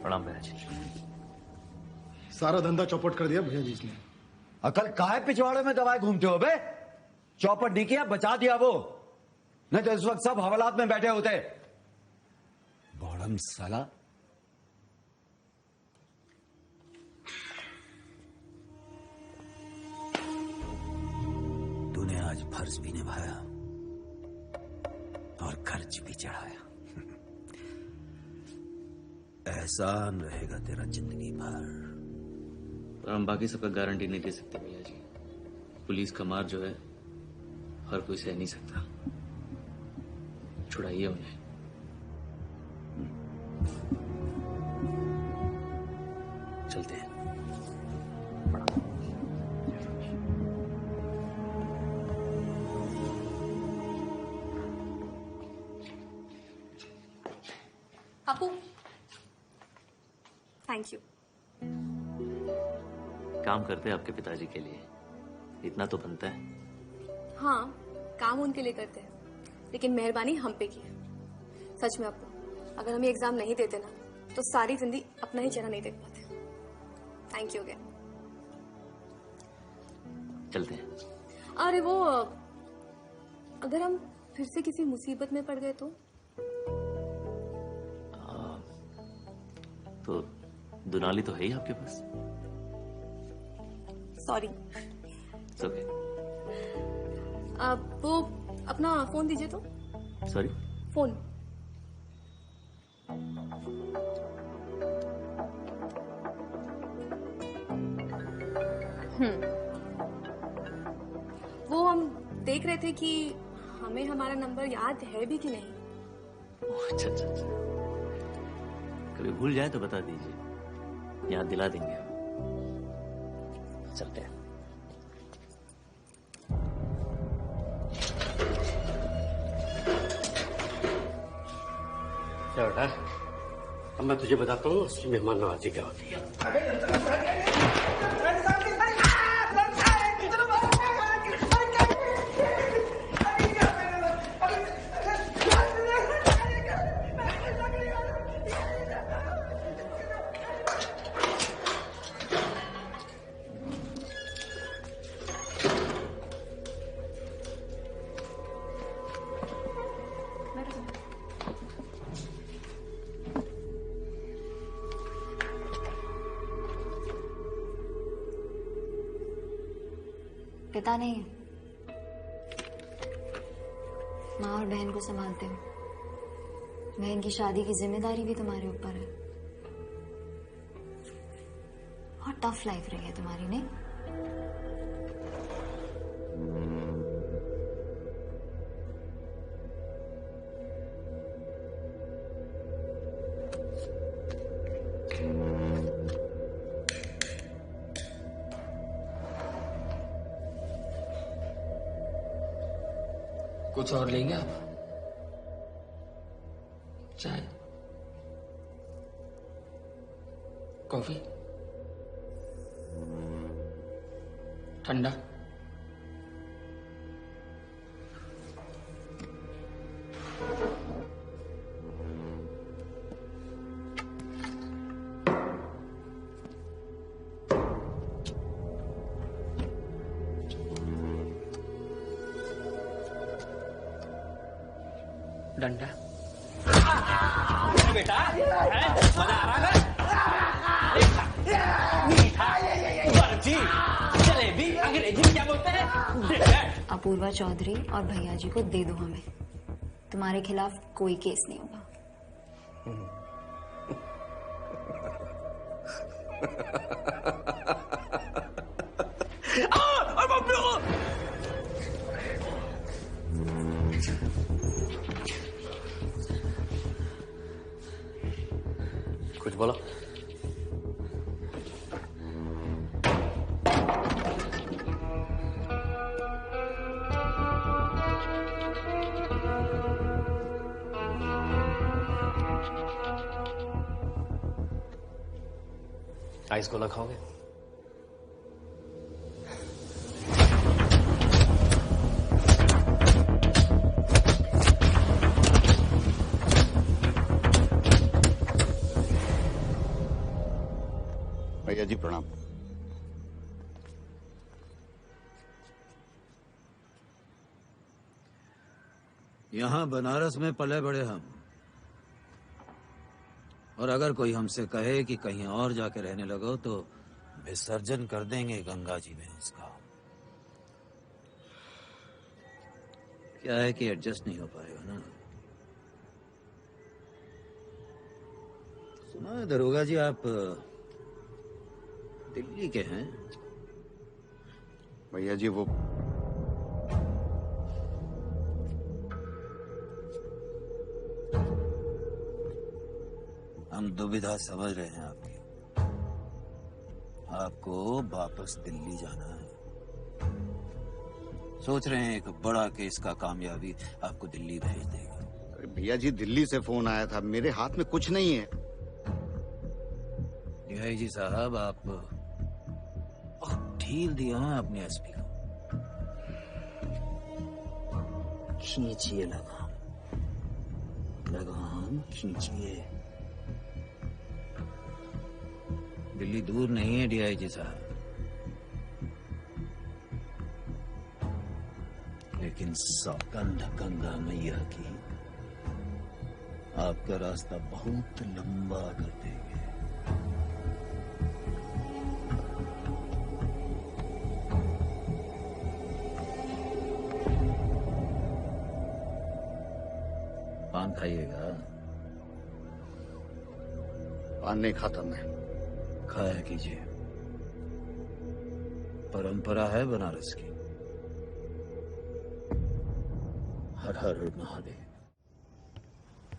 प्रणाम भैया जी। सारा धंधा चौपट कर दिया भैया जी ने। अकल काहे पिछवाड़े में दबाए घूमते हो बे? चौपट नहीं किया, बचा दिया वो, नहीं तो इस वक्त सब हवालात में बैठे होते। बॉडम साला। तूने आज फर्ज भी निभाया और खर्च भी चढ़ाया। एहसान रहेगा तेरा जिंदगी भर। पर हम बाकी सबका गारंटी नहीं दे सकते भैया जी। पुलिस का मार जो है हर कोई सह नहीं सकता। छुड़ाइए उन्हें। चलते हैं। Thank you. काम करते हैं आपके पिताजी के लिए, इतना तो बनता है। हाँ, काम उनके लिए करते हैं, लेकिन मेहरबानी हम पे की है। सच में अपू, अगर हम ये एग्जाम नहीं देते ना तो सारी जिंदगी अपना ही चेहरा नहीं देख पाते। Thank you again. चलते हैं। अरे वो, अगर हम फिर से किसी मुसीबत में पड़ गए तो दुनाली तो है ही आपके पास। सॉरी। ओके। वो अपना फोन दीजिए तो। सॉरी? फोन। वो हम देख रहे थे कि हमें हमारा नंबर याद है भी कि नहीं। अच्छा अच्छा अच्छा, कभी भूल जाए तो बता दीजिए, याद दिला देंगे हम। चलते हैं। क्या बेटा, अब मैं तुझे बताता हूँ उसकी मेहमान नवाजी क्या होती है। पिता नहीं, माँ और बहन को संभालते हो। बहन की शादी की जिम्मेदारी भी तुम्हारे ऊपर है। बहुत टफ लाइफ रही है तुम्हारी, नहीं? कुछ और लेंगे आप? चाय, कॉफी, ठंडा? डंडा? बेटा, मजा आ रहा है? मीठा, बर्फी, जलेबी, अंग्रेजी में क्या बोलते हैं? अपूर्वा चौधरी और भैया जी को दे दो हमें। तुम्हारे खिलाफ कोई केस नहीं होगा। कुछ बोला? आइस गोला खाओगे? भैया जी प्रणाम। यहाँ बनारस में पले बड़े हम, और अगर कोई हमसे कहे कि कहीं और जाके रहने लगो तो विसर्जन कर देंगे गंगा जी में उसका। क्या है कि एडजस्ट नहीं हो पाएगा ना। सुना है दरोगा जी आप दिल्ली के हैं? भैया जी वो हम दुविधा समझ रहे हैं आपकी। आपको वापस दिल्ली जाना है। सोच रहे हैं एक बड़ा केस का कामयाबी आपको दिल्ली भेज देगा। अरे भैया जी दिल्ली से फोन आया था, मेरे हाथ में कुछ नहीं है। डीआईजी साहब, आप बहुत ढील दिया है अपने एसपी को। खींचिए लगाम, लगाम खींचिए। दिल्ली दूर नहीं है डीआईजी साहब, लेकिन सौगंध गंगा मैया की आपका रास्ता बहुत लंबा कर देंगे। पान खाइएगा? पान नहीं खाता मैं। खाया कीजिए, परंपरा है बनारस की। हर हर महादेव।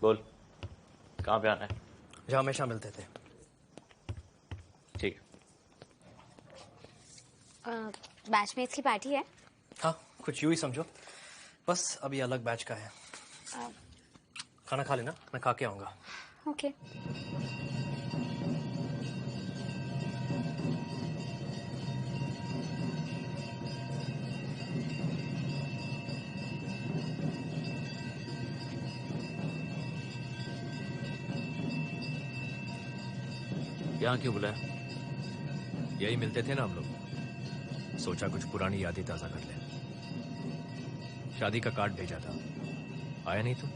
बोल, कहाँ पे आना है? जहाँ हमेशा मिलते थे। ठीक। बैचमेट्स की पार्टी है? हाँ, कुछ यूं ही समझो, बस अभी अलग बैच का है। खाना खा लेना, मैं खा के आऊंगा। ओके। यहाँ क्यों बुलाया? यही मिलते थे ना हम लोग, सोचा कुछ पुरानी यादें ताजा कर ले। शादी का कार्ड भेजा था, आया नहीं तो?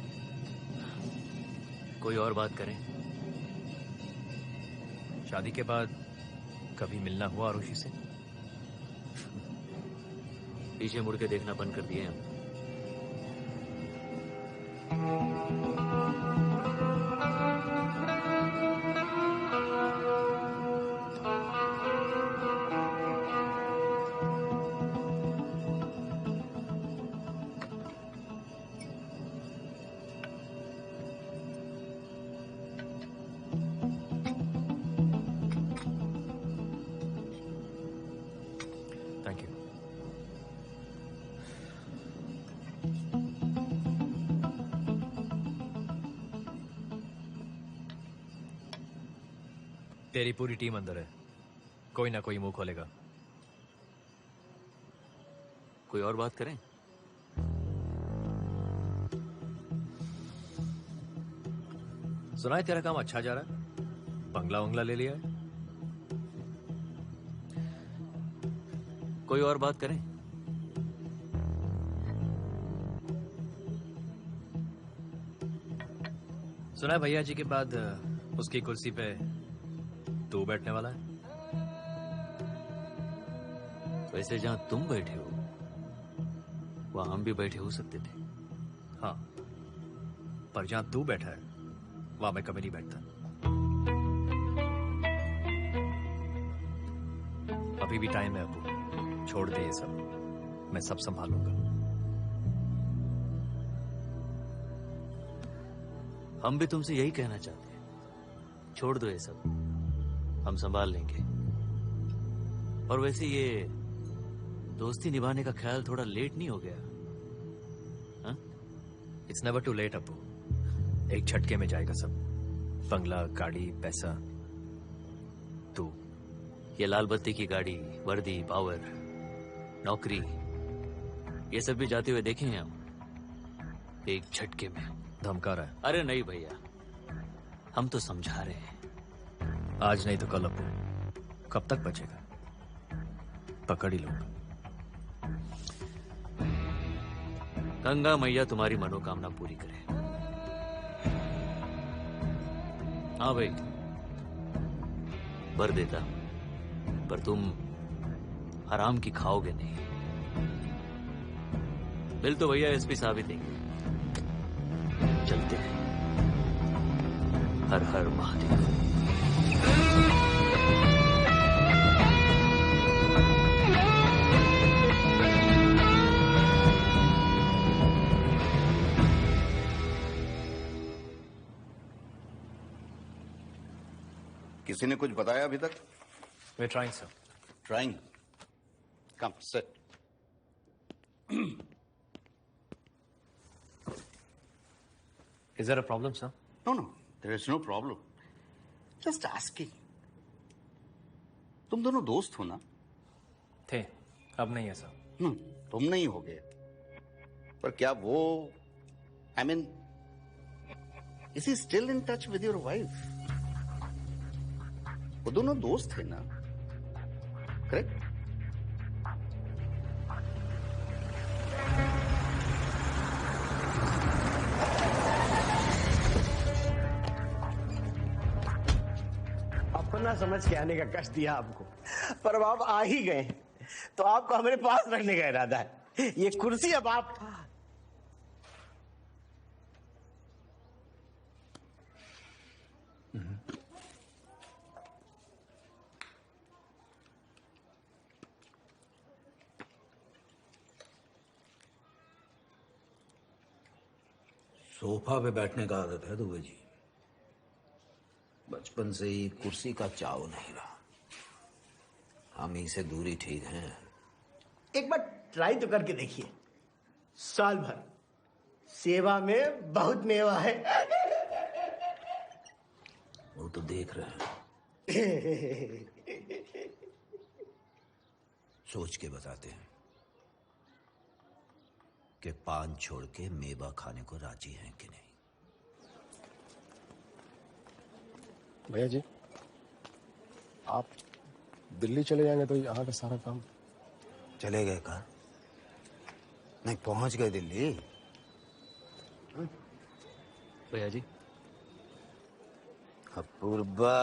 कोई और बात करें? शादी के बाद कभी मिलना हुआ आरुषि से? पीछे मुड़ के देखना बंद कर दिए हम। Thank you. तेरी पूरी टीम अंदर है, कोई ना कोई मुंह खोलेगा। कोई और बात करें? सुना है तेरा काम अच्छा जा रहा है, बंगला वंगला ले लिया है। कोई और बात करें? सुना है भैया जी के बाद उसकी कुर्सी पे तू बैठने वाला है। वैसे जहां तुम बैठे हो वहां हम भी बैठे हो सकते थे। हाँ, पर जहां तू बैठा है वहां मैं कभी नहीं बैठता। अभी भी टाइम है अबू, छोड़ दे ये सब, मैं सब संभालूंगा। हम भी तुमसे यही कहना चाहते हैं, छोड़ दो ये सब, हम संभाल लेंगे। और वैसे ये दोस्ती निभाने का ख्याल थोड़ा लेट नहीं हो गया? It's never too late Abu, एक झटके में जाएगा सब, बंगला, गाड़ी, पैसा। तू ये लाल बत्ती की गाड़ी, वर्दी, पावर, नौकरी, ये सब भी जाते हुए देखे हैं हम एक झटके में। धमका रहा है? अरे नहीं भैया, हम तो समझा रहे हैं। आज नहीं तो कल अबू, कब तक बचेगा? पकड़ ही लूंगा। गंगा मैया तुम्हारी मनोकामना पूरी करे। हाँ भाई, भर देता, पर तुम हराम की खाओगे नहीं। बिल तो भैया एसपी साहब ही देंगे। चलते हैं। हर हर महादेव। किसी ने कुछ बताया अभी तक? We're trying, sir. Trying? Come, sit. Is there a problem, sir? No, there is no problem. Just asking. तुम दोनों दोस्त हो ना? थे, अब नहीं ऐसा। तुम नहीं हो गए, पर क्या वो I mean, is he still in touch with your wife? वो दोनों दोस्त थे ना, करेक्ट? अपना समझ के आने का कष्ट दिया आपको, पर अब आप आ ही गए तो आपको हमारे पास रखने का इरादा है। ये कुर्सी अब आप सोफा पे बैठने का आदत है दुबे जी, बचपन से ही कुर्सी का चाव नहीं रहा। हम ही से दूरी ठीक है। एक बार ट्राई तो करके देखिए, साल भर सेवा में बहुत मेवा है। वो तो देख रहे हैं। सोच के बताते हैं कि पान छोड़ के मेवा खाने को राजी हैं कि नहीं। भैया जी, आप दिल्ली चले जाएंगे तो यहाँ का सारा काम चले गए का? नहीं, पहुंच गए दिल्ली। भैया जी, अपूर्वा,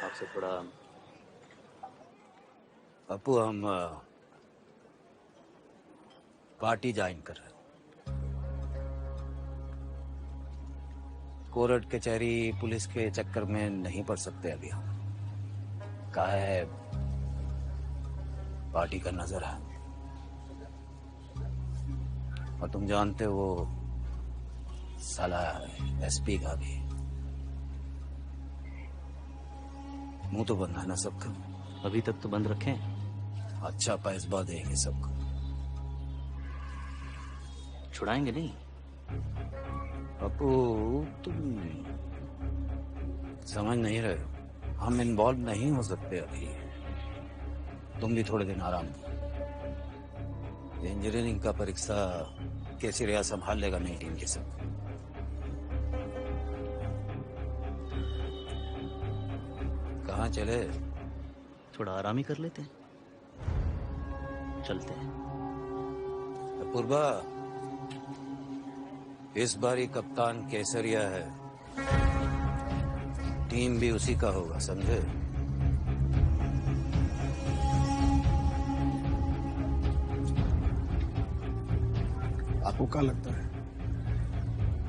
आपसे थोड़ा। अपू, हम पार्टी ज्वाइन कर रहे हैं। कोर्ट कचहरी पुलिस के चक्कर में नहीं पड़ सकते अभी हम। कहा है पार्टी का नजर है, और तुम जानते हो वो साला एसपी का भी मुंह तो बंद है ना सबका। अभी तक तो बंद रखे। अच्छा पैसा देंगे सबको। छुड़ाएंगे नहीं? अपू, तुम समझ नहीं रहे हो, हम इन्वॉल्व नहीं हो सकते अभी। तुम भी थोड़े दिन आराम करो। इंजीनियरिंग का परीक्षा कैसे रिया संभाल लेगा नई टीम के साथ। कहाँ चले? थोड़ा आराम ही कर लेते हैं, चलते हैं। अपूर्वा, इस बारी कप्तान केसरिया है, टीम भी उसी का होगा, समझे? आपको क्या लगता है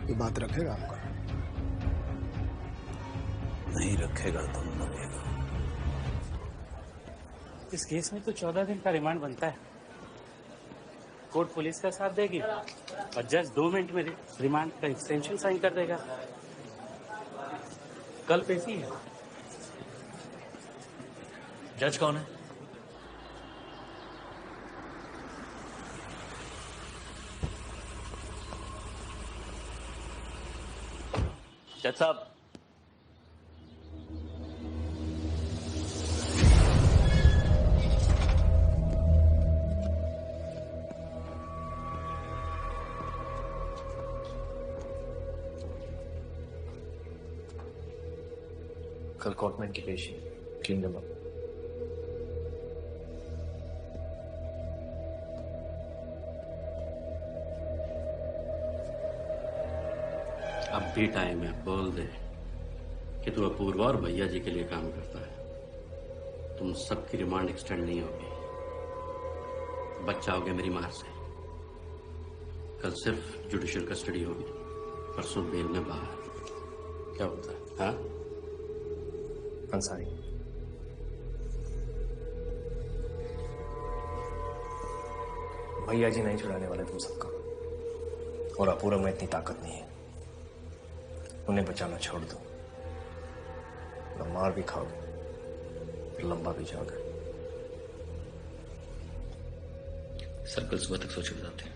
ये बात रखेगा आपका? नहीं रखेगा तो मरेगा। इस केस में तो 14 दिन का रिमांड बनता है। कोर्ट पुलिस का साथ देगी और जज 2 मिनट में रिमांड का एक्सटेंशन साइन कर देगा। कल पेशी है। जज कौन है? जज साहब, कल कोर्टमैन की पेशी, क्लीन दम अप। अब भी टाइम है, बोल दे कि तू अपूर्वा और भैया जी के लिए काम करता है। तुम सबकी रिमांड एक्सटेंड नहीं होगी, बच जाओगे मेरी मार से। कल सिर्फ जुडिशियल कस्टडी होगी, परसों बेल में बाहर। क्या होता है? हाँ अंसारी, भैया जी नहीं छुड़ाने वाले तुम सबका, और अपूर्वा में इतनी ताकत नहीं है। उन्हें बचाना छोड़ दो, न मार भी खाओगे, फिर लंबा भी जाओगे। सर कल सुबह तक सोच के बताते हैं।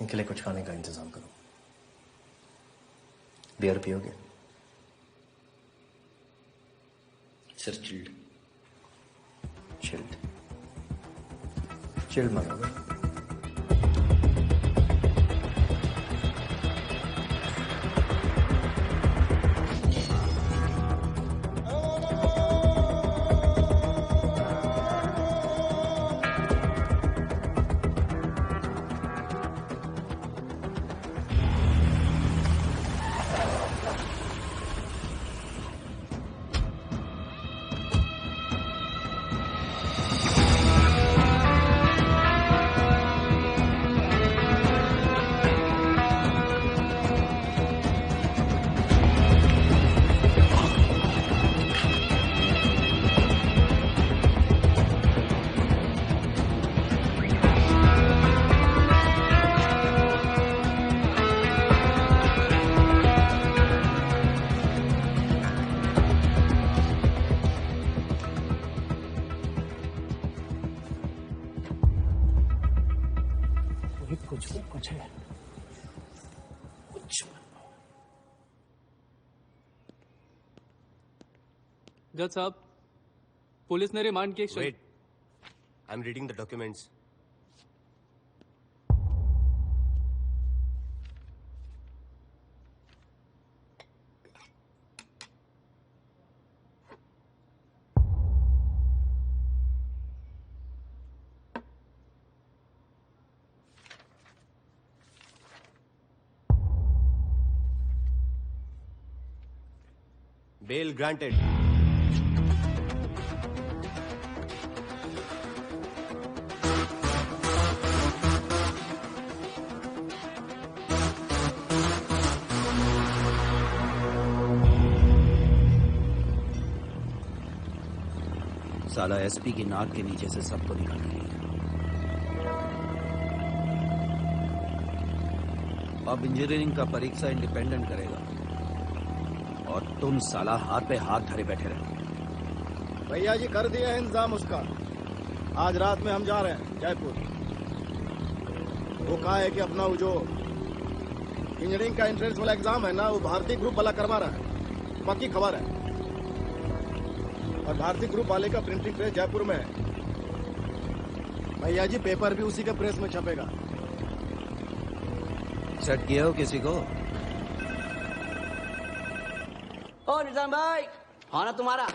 इनके लिए कुछ खाने का इंतजाम करो। बियर पियोगे? सर चिल्ड चिल्ड मारोगे? कुछ है जज साहब, पुलिस ने रिमांड की wait, I am reading the documents. Bail granted. साला एसपी की नाक के नीचे से सबको निकाल दिया. अब इंजीनियरिंग का परीक्षा इंडिपेंडेंट करेगा और तुम साला हाथ पे हाथ धरे बैठे रहे. भैया जी कर दिया है इंतजाम उसका. आज रात में हम जा रहे हैं जयपुर. वो कहा है कि अपना वो जो इंजीनियरिंग का एंट्रेंस वाला एग्जाम है ना, वो भारतीय ग्रुप वाला करवा रहा है. पक्की खबर है. और भारतीय ग्रुप वाले का प्रिंटिंग प्रेस जयपुर में है. भैया जी पेपर भी उसी के प्रेस में छपेगा. सेट किया हो किसी को? ओ निजाम भाई, हाँ ना तुम्हारा?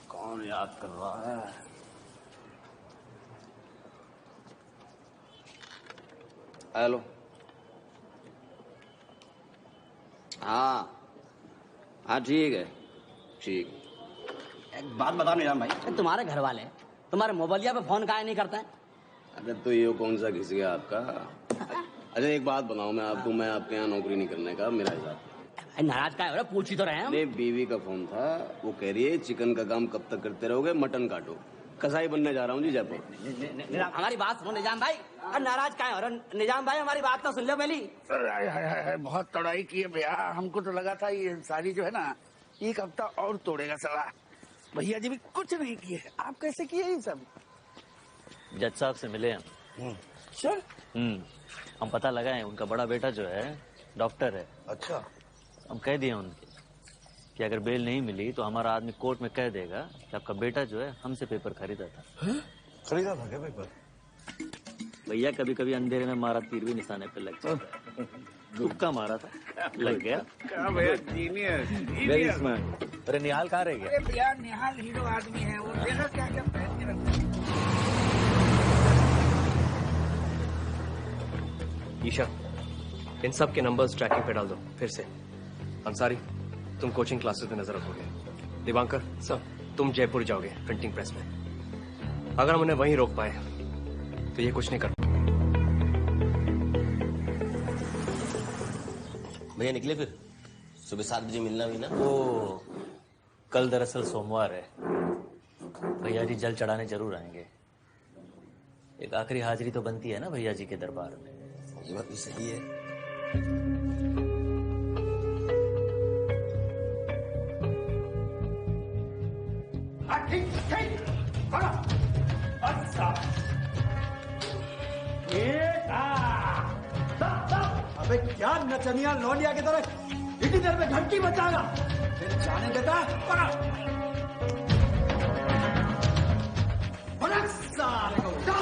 कौन याद कर रहा है? हेलो. हाँ हाँ ठीक है, ठीक. एक बात बताओ निजाम भाई, तुम्हारे घर वाले तुम्हारे मोबाइलिया पे फोन काहे नहीं करते हैं? अरे तो ये कौन सा घिस गया आपका? अच्छा एक बात बताऊं मैं आपको, मैं आपके यहाँ नौकरी नहीं करने का, मेरा हिसाब. नाराज का है? पूछ ही तो रहे हैं. नहीं, बीवी का फोन था. वो कह रही है चिकन का काम कब तक करते रहोगे, मटन काटो. कसाई बनने जा रहा हूँ जी जयपुर. हमारी बात सुनो निजाम भाई. नाराज का है? और निजाम भाई हमारी बात तो सुन लो पहली. बहुत तड़ाई की है भैया. हमको तो लगा था ये सारी जो है ना, एक हफ्ता और तोड़ेगा साला. भैया जी भी कुछ नहीं किए. आप कैसे किए ये सब? जज साहब से मिले हम. सर हम पता लगाए उनका बड़ा बेटा जो है डॉक्टर है. अच्छा. हम कह दिए उनके कि अगर बेल नहीं मिली तो हमारा आदमी कोर्ट में कह देगा कि आपका बेटा जो है हमसे पेपर खरीदा था. खरीदा था क्या पेपर? भैया कभी कभी अंधेरे में मारा तीर भी निशाने पे लग जाता है. तुक्का मारा था, लग गया. भैया जीनियस, वेरी स्मार्ट. अरे निहाल कहाँ रह गया? भैया निहाल हीरो आदमी है. वो देखो क्या क्या पहन के रखता है. ईशा, इन सब के नंबर्स ट्रैकिंग पे डाल दो फिर से. अंसारी, तुम कोचिंग क्लासेस में नजर रखोगे. दिवांकर सर, तुम जयपुर जाओगे प्रिंटिंग प्रेस में. अगर हम उन्हें वहीं रोक पाए तो ये कुछ नहीं कर. भैया निकले फिर? सुबह 7 बजे मिलना भी ना. ओ, कल दरअसल सोमवार है. भैया जी जल चढ़ाने जरूर आएंगे. एक आखिरी हाजिरी तो बनती है ना भैया जी के दरबार में. ये बात भी सही है. अबे क्या नचनिया लौंडिया की तरह इतनी देर में घंटी बजाएगा, फिर जाने देता है? पकड़! साले को उठा!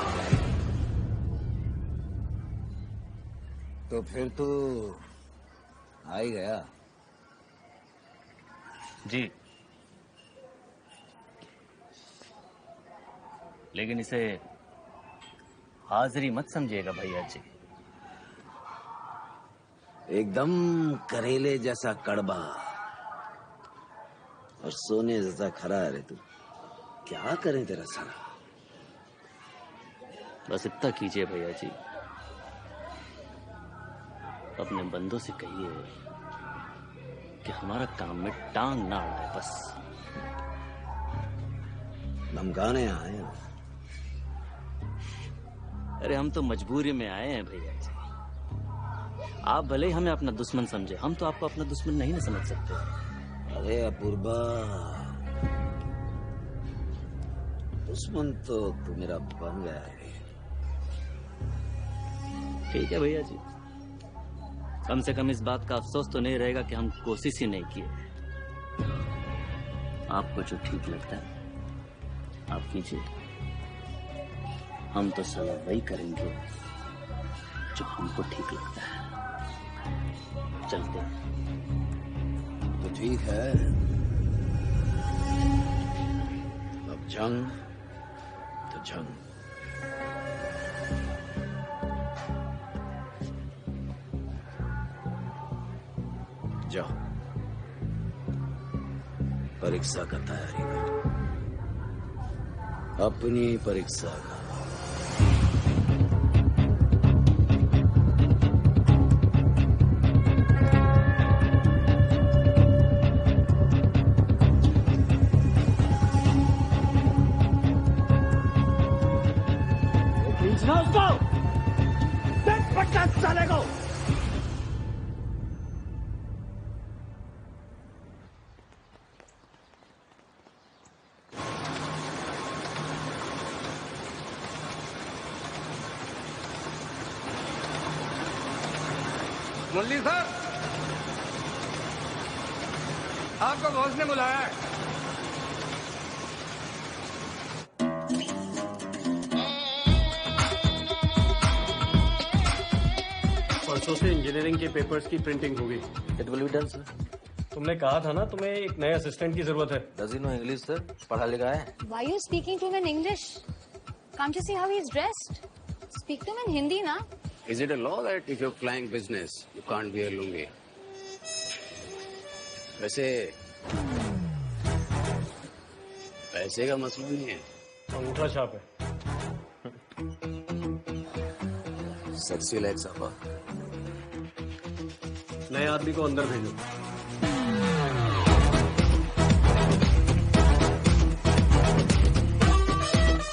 तो फिर तो आ ही गया। जी, लेकिन इसे हाजिरी मत समझिएगा भैया जी। एकदम करेले जैसा कड़वा और सोने जैसा खरा है रे तू। क्या करें तेरा साला? बस इतना कीजिए भैया जी, अपने बंदों से कहिए कि हमारा काम में टांग ना अड़ाए बस। धमकाने आए हैं। अरे हम तो मजबूरी में आए हैं भैया जी। आप भले ही हमें अपना दुश्मन समझे, हम तो आपको अपना दुश्मन नहीं ना समझ सकते। अरे अपूर्वा, दुश्मन तो तू मेरा बन गया है। ठीक है भैया जी, कम से कम इस बात का अफसोस तो नहीं रहेगा कि हम कोशिश ही नहीं किए। आपको जो ठीक लगता है आप कीजिए, हम तो साला वही करेंगे जो हमको ठीक लगता है। चलते हैं। तो ठीक है, अब जंग तो जंग। जाओ परीक्षा का तैयारी कर, अपनी परीक्षा का। खींचना उसको, पटका साले को। मुरली सर, आपको बॉस ने बुलाया है। परसों से इंजीनियरिंग के पेपर्स की प्रिंटिंग होगी। It will be done sir. तुमने कहा था ना तुम्हें एक नए असिस्टेंट की जरूरत है। Does he know English sir? पढ़ा लिखा है? Why are you speaking to him in English? Can't you see how he's dressed? Speak to him in Hindi, na? Is it a law that if you're flying business, you can't wear lungi? वैसे पैसे का मसला नहीं है, अंगूठा छाप है। Sexy like साफा। नए आदमी को अंदर भेजो।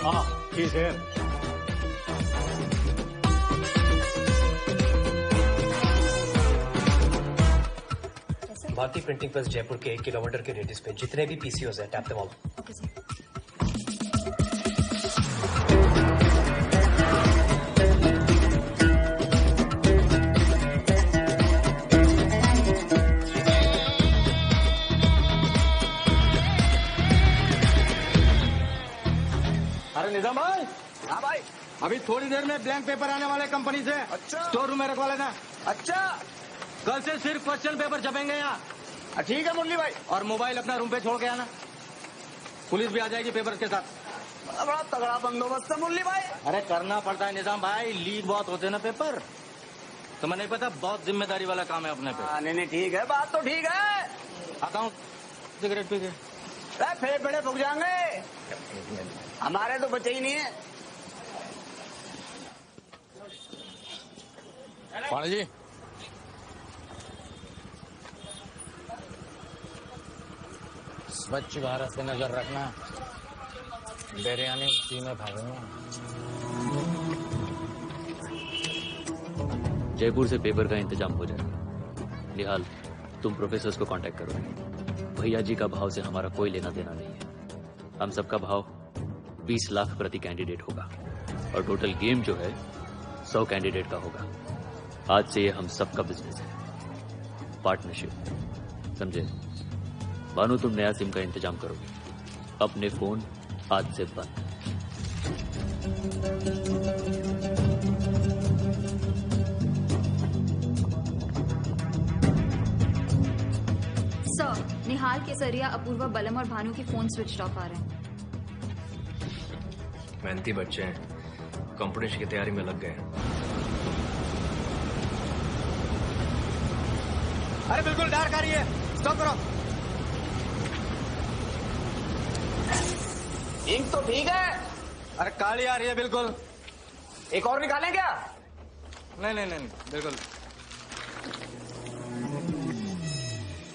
हाँ, he's here. भारतीय प्रिंटिंग प्रेस जयपुर के 1 किलोमीटर के रेडियस पे जितने भी पीसीओज हैं, tap them all. Okay sir. अरे निजाम भाई। हाँ भाई, अभी थोड़ी देर में ब्लैंक पेपर आने वाले कंपनी से। अच्छा। स्टोर रूम में रखवा लेना। अच्छा। कल से सिर्फ क्वेश्चन पेपर छपेंगे यहाँ। ठीक है मुरली भाई। और मोबाइल अपना रूम पे छोड़ के आना, पुलिस भी आ जाएगी पेपर के साथ। बड़ा तगड़ा बंदोबस्त है मुरली भाई। अरे करना पड़ता है निजाम भाई, लीक बहुत होते हैं ना पेपर। तुम्हें नहीं पता, बहुत जिम्मेदारी वाला काम है अपने पे। नहीं ठीक है, बात तो ठीक है। आता हूँ, सिगरेट पी के। फेफड़े फूक जाएंगे, हमारे तो बचे ही नहीं है। पाणी जी, स्वच्छ भारत पे नजर रखना, बिरयानी उसी में भागूंगा। जयपुर से पेपर का इंतजाम हो जाएगा। निहाल, तुम प्रोफेसर्स को कांटेक्ट करो। भैया जी का भाव से हमारा कोई लेना देना नहीं है। हम सबका भाव 20 लाख प्रति कैंडिडेट होगा और टोटल गेम जो है 100 कैंडिडेट का होगा। आज से ये हम सबका बिजनेस है। पार्टनरशिप, समझे? भानु, तुम नया सिम का इंतजाम करोगे। अपने फोन आज से बंद। सर, निहाल, केसरिया, अपूर्वा, बलम और भानु के फोन स्विच ऑफ आ रहे हैं। मेहनती बच्चे हैं, कंपटीशन की तैयारी में लग गए हैं। अरे बिल्कुल डार्क आ रही है, स्टॉप करो। इंक तो ठीक है। अरे काली आ रही है बिल्कुल। एक और निकालें क्या? नहीं नहीं नहीं, बिल्कुल।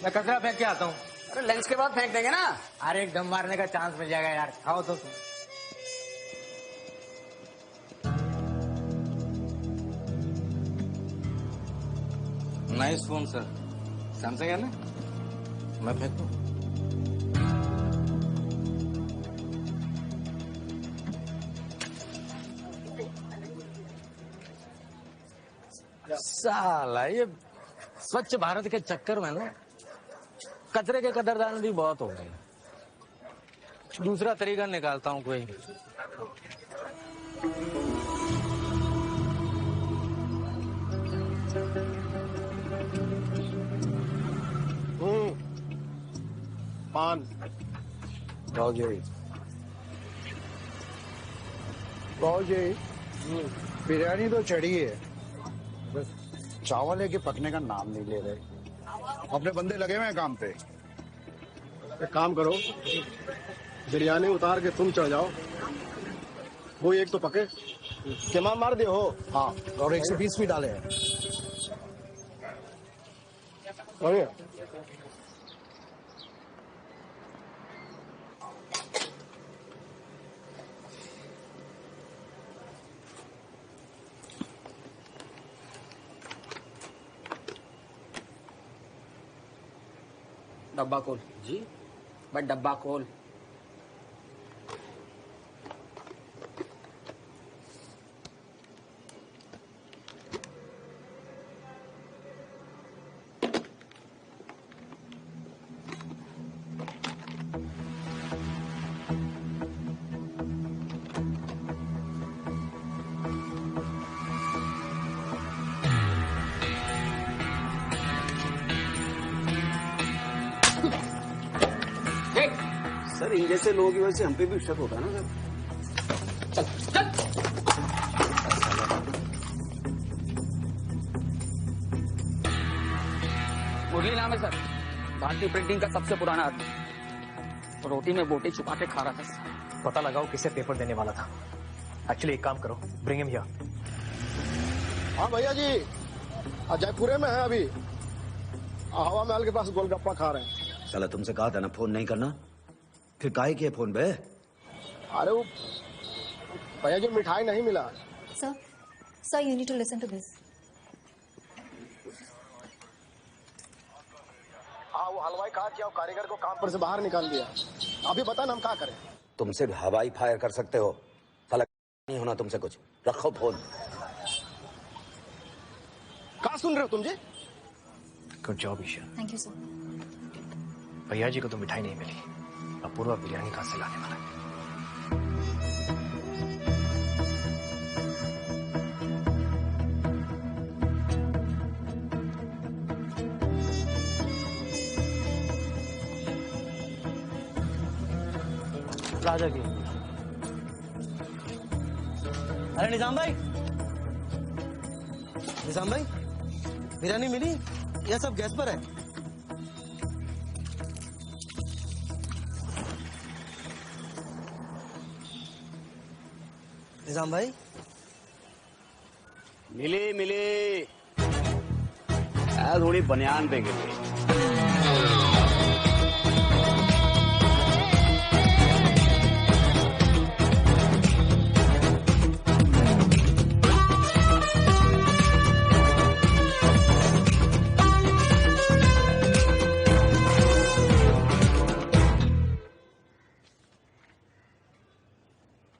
मैं कचरा फेंक के आता हूँ। अरे लंच के बाद फेंक देंगे ना। अरे एक दम मारने का चांस मिल जाएगा यार, खाओ तो। नाइस फोन सर, सैमसंग है ना? मैं फेंक दूँ? साला ये स्वच्छ भारत के चक्कर में ना कचरे के कदरदान भी बहुत हो गए। दूसरा तरीका निकालता हूँ कोई। पान जी, बिरयानी तो चढ़ी है, बस चावल है कि पकने का नाम नहीं ले रहे। अपने बंदे लगे हुए हैं काम पे। एक काम करो, बिरयानी उतार के तुम चढ़ जाओ, वो एक तो पके। केमा मार दे हो। हाँ, और 120 भी डाले हैं। अरे डब्बा खोल जी, बट डब्बा खोल। सर, इन जैसे लोगों की वजह से हम पे भी शक होता है ना सर। चल मुरली नाम है सर, भारतीय प्रिंटिंग का सबसे पुराना आदमी। रोटी में बोटी छुपा के खा रहा था। पता लगाओ किसे पेपर देने वाला था। एक्चुअली एक काम करो, ब्रिंग हिम हियर। हाँ भैया जी, जयपुरे में है अभी, हवा महल के पास गोलगप्पा खा रहे हैं। साला तुमसे कहा था ना फोन नहीं करना, फिर काहे किए फोन बे? अरे वो भैया जी मिठाई नहीं मिला। Sir, you need to listen to this. हाँ, वो हलवाई कहा क्या कारीगर को काम पर से बाहर निकाल दिया। अभी बता ना हम क्या करें। तुम सिर्फ हवाई फायर कर सकते हो, साला नहीं होना तुमसे कुछ। रखो फोन। कहाँ सुन रहे हो तुम जी? Good job Isha. Thank you, sir. भैया जी को तो मिठाई नहीं मिली, अपूर्वा बिरयानी कहाँ से लाने वाला है? राजा की। अरे निजाम भाई, निजाम भाई, बिरयानी मिली या सब गैस पर है? निजाम भाई, मिली थोड़ी बनियान पे गिर गई।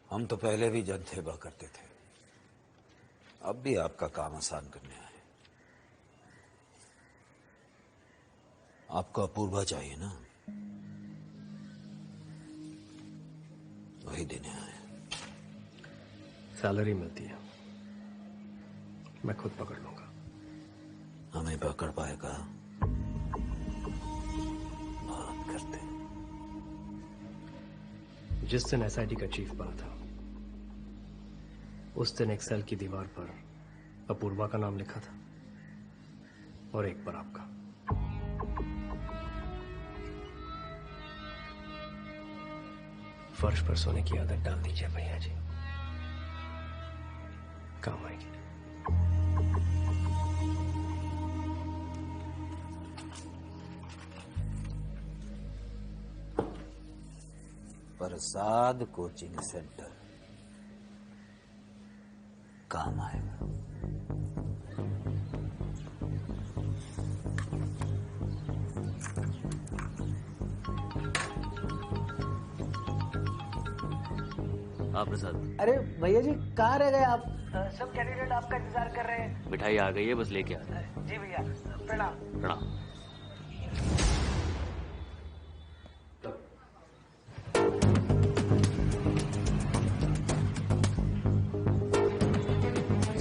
हम तो पहले भी जनते हुआ करते थे, अब भी आपका काम आसान करने आए। आपको अपूर्वा चाहिए ना, वही देने आए। सैलरी मिलती है, मैं खुद पकड़ लूंगा। हमें पकड़ पाएगा? बात करते। जिस दिन एसआईटी का चीफ बना था, उस दिन एक सेल की दीवार पर अपूर्वा का नाम लिखा था और एक पर आपका। फर्श पर सोने की आदत डाल दीजिए भैया जी, काम आएगी। प्रसाद कोचिंग सेंटर काम आएगा। हाँ प्रसाद। अरे भैया जी कहाँ रह गए आप? सब कैंडिडेट आपका इंतजार कर रहे हैं। मिठाई आ गई है, बस लेके आ रहे। जी भैया, प्रणाम। प्रणाम।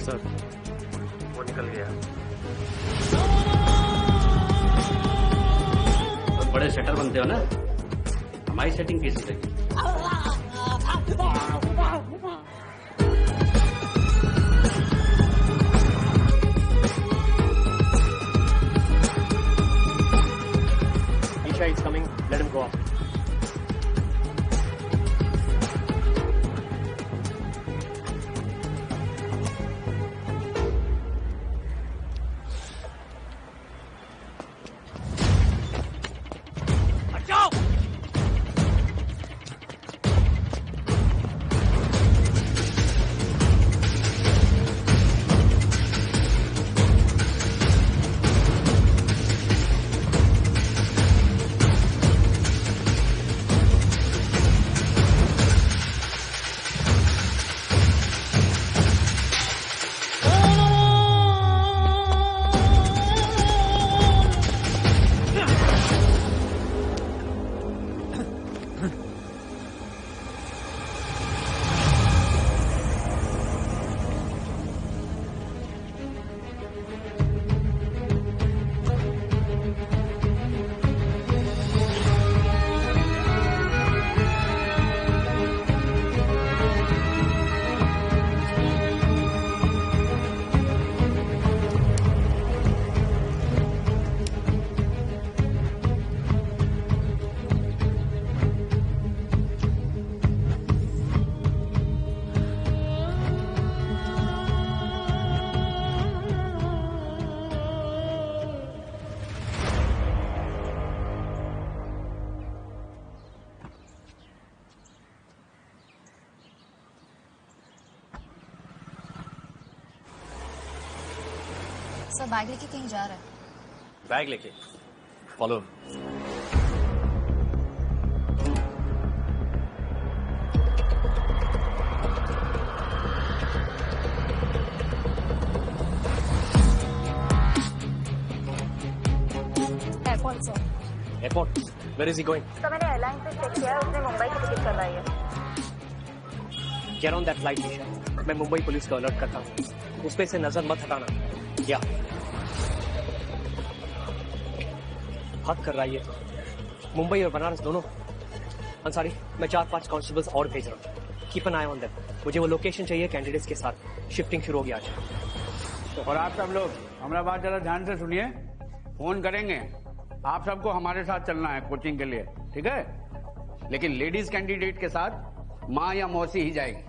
सर, वो निकल गया। तो बड़े सेटर बनते हो ना, हमारी सेटिंग कैसी लगी? Isha is coming. Let him go up. Sir bag लेके कहीं जा रहा है? बैग लेके follow. Airport sir. Airport? Where is he going? Sir मैंने एयरलाइन से चेक किया, उसने मुंबई की टिकट करवाई है। Get on that flight Isha. मैं मुंबई पुलिस को अलर्ट करता हूँ, उस पे से नजर मत हटाना। क्या हद कर रहा है ये? मुंबई और बनारस दोनों। अंसारी, मैं 4-5 कांस्टेबल्स और भेज रहा हूँ। Keep an I on them. मुझे वो लोकेशन चाहिए कैंडिडेट्स के साथ। शिफ्टिंग शुरू होगी आज। और आप सब लोग हमारा बात जरा ध्यान से सुनिए। फोन करेंगे, आप सबको हमारे साथ चलना है कोचिंग के लिए, ठीक है? लेकिन लेडीज कैंडिडेट के साथ माँ या मौसी ही जाएगी।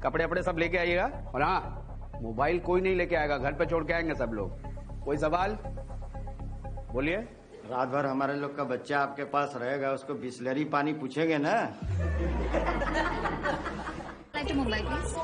कपड़े वपड़े सब लेके आइएगा। और हाँ, मोबाइल कोई नहीं लेके आएगा, घर पे छोड़ के आएंगे सब लोग। कोई सवाल बोलिए। रात भर हमारे लोग का बच्चा आपके पास रहेगा, उसको बिस्लरी पानी पूछेंगे ना। Flight to Mumbai please.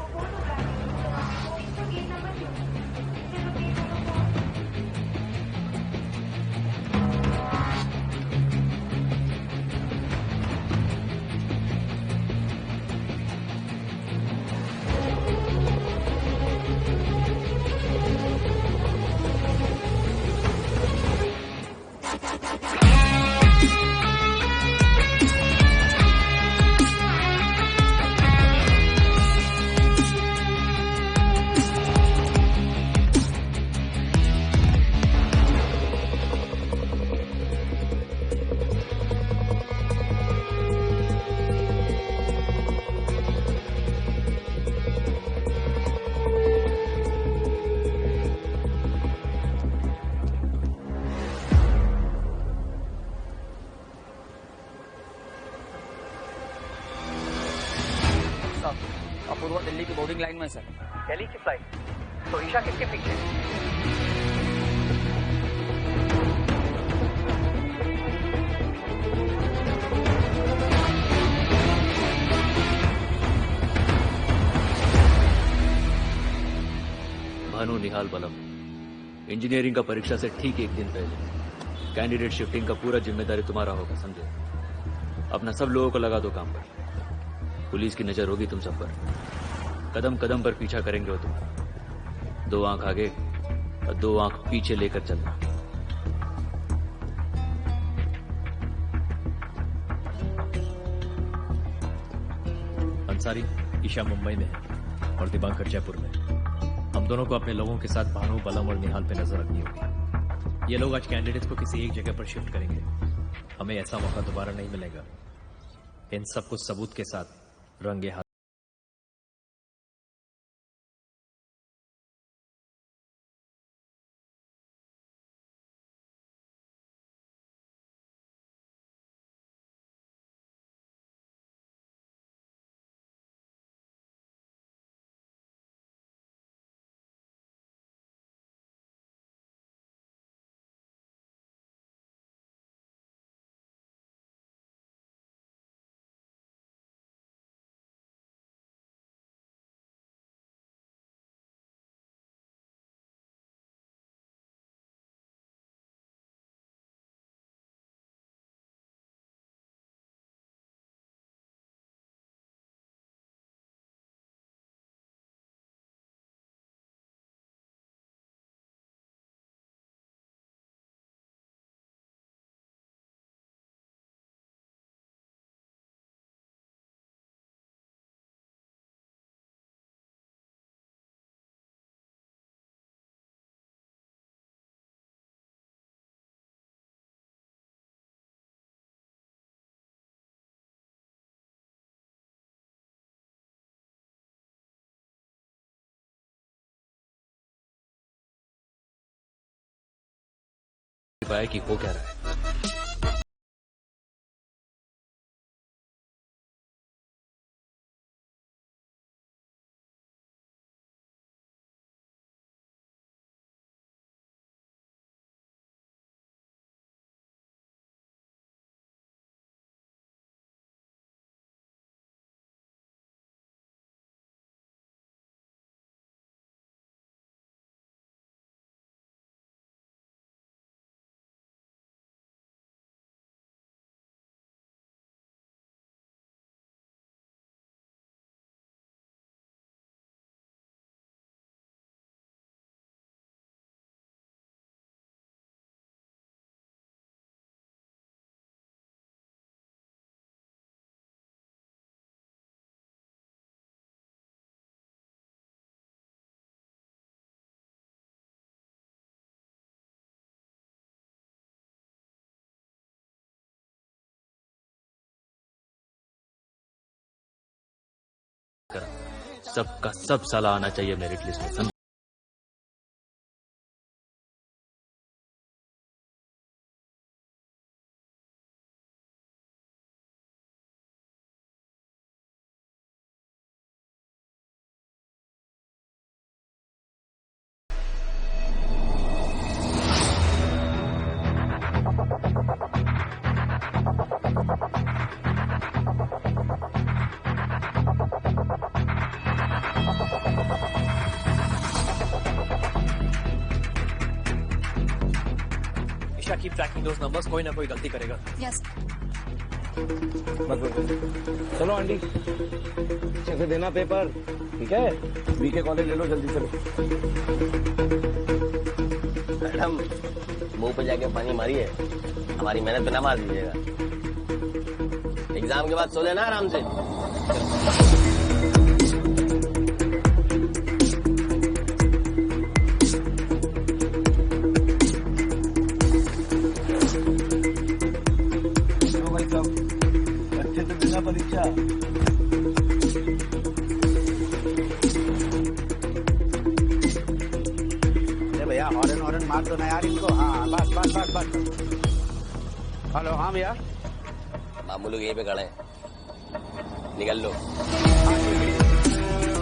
Boarding line में सर। दिल्ली की फ्लाइट, तो ईशा किसके पीछे? भानु निहाल बलम, इंजीनियरिंग का परीक्षा से ठीक एक दिन पहले कैंडिडेट शिफ्टिंग का पूरा जिम्मेदारी तुम्हारा होगा, समझे? अपना सब लोगों को लगा दो काम पर। पुलिस की नजर होगी तुम सब पर, कदम कदम पर पीछा करेंगे वो तुम। 2 आंख आगे और 2 आंख पीछे लेकर चलना। अंसारी, ईशा मुंबई में है और दिबांकर जयपुर में। हम दोनों को अपने लोगों के साथ भानु, बलम और निहाल पे नजर रखनी होगी। ये लोग आज कैंडिडेट्स को किसी एक जगह पर शिफ्ट करेंगे। हमें ऐसा मौका दोबारा नहीं मिलेगा। इन सब कुछ सबूत के साथ रंगे हाथ। पाया कि वो कह रहा है। सबका सब साला आना चाहिए मेरिट लिस्ट में, समझ? कीप ट्रैकिंग दोस नंबर्स, कोई ना कोई गलती करेगा। यस चलो आंटी, अच्छे से देना पेपर, ठीक है? बीके कॉलेज ले लो, जल्दी चलो। मैडम, मुंह पे जाके पानी मारिए, हमारी मेहनत पे ना मार दीजिएगा। एग्जाम के बाद सो लेना आराम से। परीक्षा भैया, हॉर्न मार दो ना यार इनको। हाँ बस बस बस बस। हेलो, हाँ भैया। मामू लोग यहीं पे खड़े हैं, निकल लो।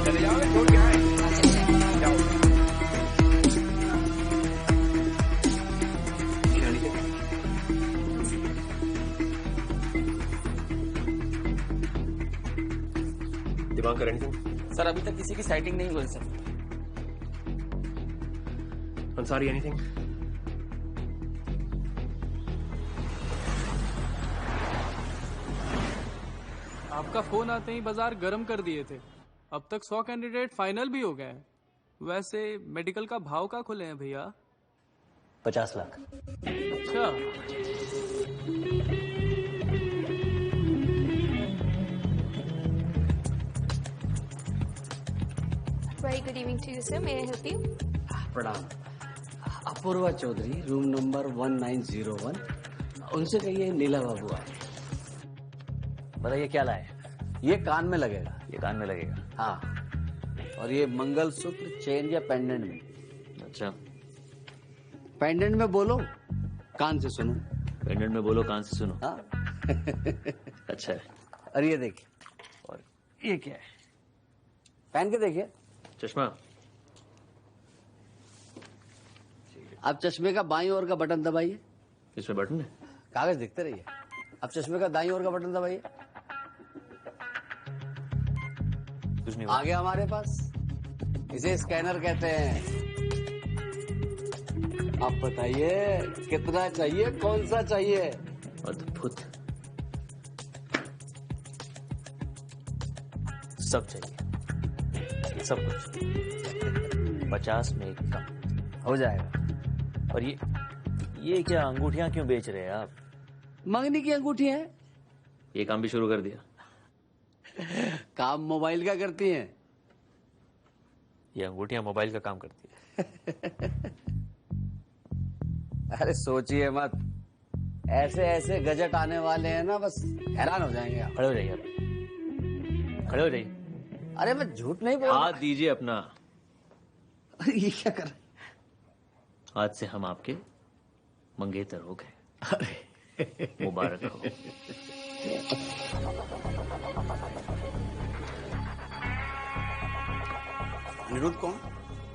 चले जाओगे, छोड़ के आए। जाओ। दिवाकर एनीथिंग? सर अभी तक किसी की साइटिंग नहीं हुई सर। अंसारी एनीथिंग? आपका फोन आते ही बाजार गर्म कर दिए थे। अब तक 100 कैंडिडेट फाइनल भी हो गए हैं। वैसे मेडिकल का भाव का खुले हैं भैया? 50 लाख। अच्छा, Very good evening to you, sir. May I help you? प्रणाम। Apurva Chaudhary, room number 1901। उनसे कहिए नीला बाबू आए। बताइए क्या लाए? ये कान में लगेगा। ये कान में लगेगा? हाँ। और ये मंगलसूत्र, चेन या पेंडेंट में? अच्छा। पेंडेंट में बोलो, कान से सुनो। पेंडेंट में बोलो, कान से सुनो। हाँ। अच्छा है। और ये देखिए, और ये क्या है? पहन के देखिए। चश्मा। अब चश्मे का बाईं ओर का बटन दबाइए। इसमें बटन है? कागज दिखते रहिए। अब चश्मे का दाईं ओर का बटन दबाइए। कुछ नहीं आ गया हमारे पास। इसे स्कैनर कहते हैं। आप बताइए कितना चाहिए, कौन सा चाहिए? अद्भुत। सब चाहिए, सब कुछ। 50 में एक कम हो जाएगा। और ये क्या अंगूठियां क्यों बेच रहे हैं आप? मंगनी की अंगूठी है। ये काम भी शुरू कर दिया? काम मोबाइल का करती हैं। ये अंगूठियां मोबाइल का काम करती है। अरे सोचिए मत, ऐसे ऐसे गजट आने वाले हैं ना, बस हैरान हो जाएंगे आप। खड़े हो जाइए आप। खड़े हो जाइए। अरे मैं झूठ नहीं बोल रहा। हाथ दीजिए अपना। ये क्या कर रहे? आज से हम आपके मंगेतर हो गए। अरे मुबारक हो। अनिरुद्ध कौन?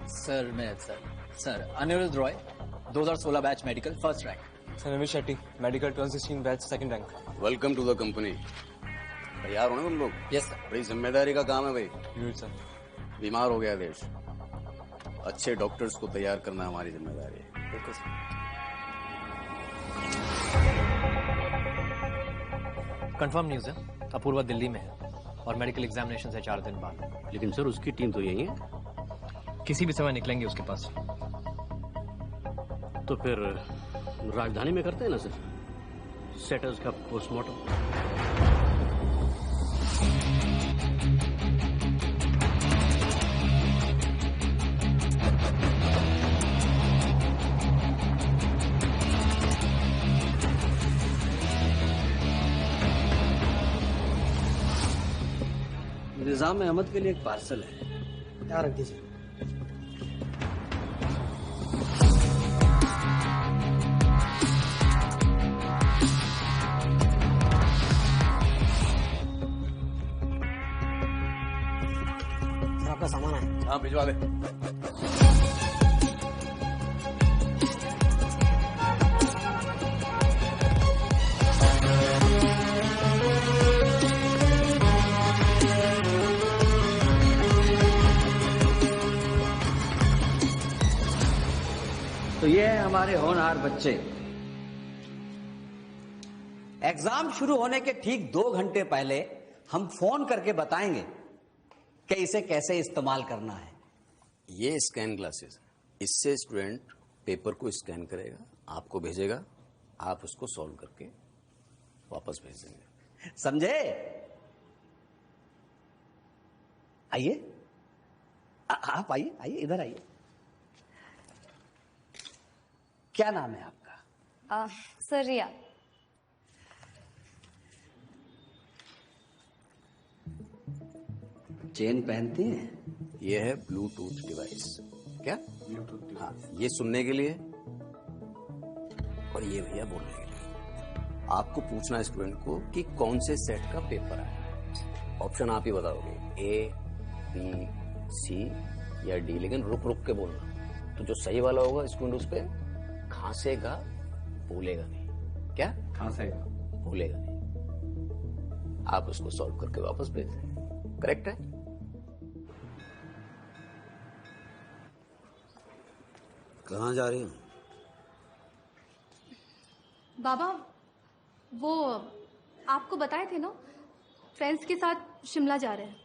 सर मैं sir Anirudh Roy, 2016 batch medical first rank. Sir Naveen Shetty, medical 2016 batch second rank. Welcome to the company. तैयार हो ना तुम लोग? Yes sir. बड़ी जिम्मेदारी का काम है भाई। Good sir. बीमार हो गया देश, अच्छे डॉक्टर्स को तैयार करना हमारी जिम्मेदारी है। बिल्कुल सर। कंफर्म न्यूज है, अपूर्वा दिल्ली में है और मेडिकल एग्जामिनेशन है 4 दिन बाद। लेकिन सर उसकी टीम तो यही है। किसी भी समय निकलेंगे उसके पास। तो फिर राजधानी में करते हैं ना सर, सेटर्स का पोस्टमार्टम। निजाम अहमद के लिए एक पार्सल है। यहाँ रख दीजिए। आपका सामान है। हाँ भिजवा दे। तो ये है हमारे होनहार बच्चे। एग्जाम शुरू होने के ठीक 2 घंटे पहले हम फोन करके बताएंगे कि इसे कैसे इस्तेमाल करना है। ये स्कैन ग्लासेस, इससे स्टूडेंट पेपर को स्कैन करेगा, आपको भेजेगा, आप उसको सॉल्व करके वापस भेज देंगे। समझे? आइए, आप आइए, आइए इधर आइए। क्या नाम है आपका? सर रिया। चेन पहनती हैं? ये है ब्लूटूथ डिवाइस। क्या? हाँ, ये सुनने के लिए और ये भैया बोलने के लिए। आपको पूछना है स्टूडेंट को कि कौन से सेट का पेपर है। ऑप्शन आप ही बताओगे, A, B, सी या डी, लेकिन रुक रुक के बोलना। तो जो सही वाला होगा स्क्रीन उस पे खांसेगा, भूलेगा नहीं। क्या खांसेगा, भूलेगा नहीं। आप उसको सॉल्व करके वापस भेज दें। करेक्ट है? कहाँ जा रही हूँ? बाबा वो आपको बताए थे ना, फ्रेंड्स के साथ शिमला जा रहे हैं।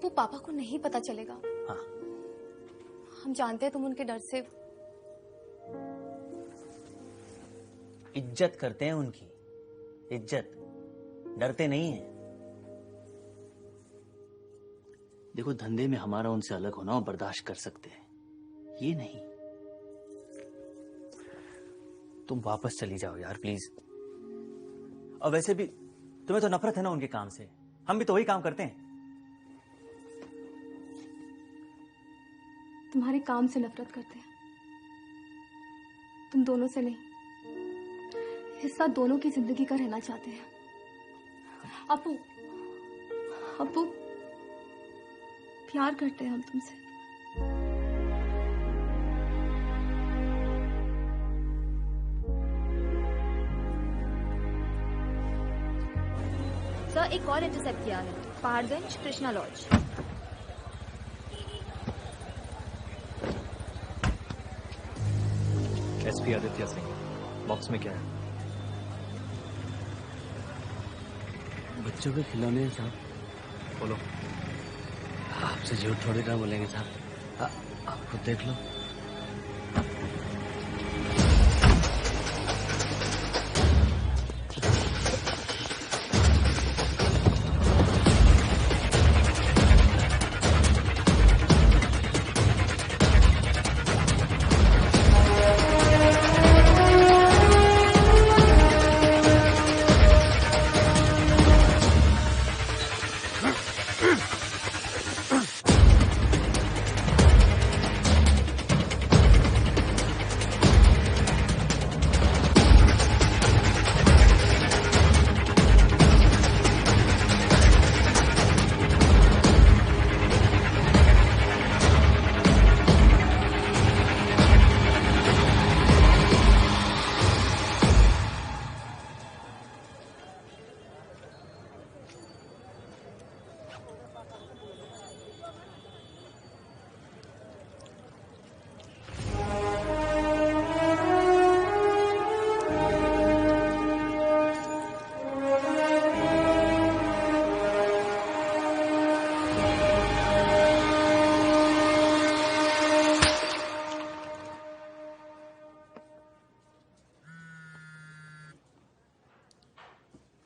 वो पापा को नहीं पता चलेगा। हाँ। हम जानते हैं तुम उनके डर से इज्जत करते हैं उनकी, इज्जत, डरते नहीं हैं। देखो धंधे में हमारा उनसे अलग होना और बर्दाश्त कर सकते हैं, ये नहीं। तुम वापस चली जाओ यार प्लीज। और वैसे भी तुम्हें तो नफरत है ना उनके काम से, हम भी तो वही काम करते हैं। तुम्हारे काम से नफरत करते हैं, तुम दोनों से नहीं। हिस्सा दोनों की जिंदगी का रहना चाहते हैं। अपू, अपू, प्यार करते हैं हम तुमसे। सर एक कॉल इंटरसेप्ट किया है, Paharganj Krishna lodge. SP Aditya Singh, box में क्या है? बच्चों के खिलौने हैं साहब। बोलो। आपसे झूठ थोड़ी ना बोलेंगे साहब, आप खुद देख लो।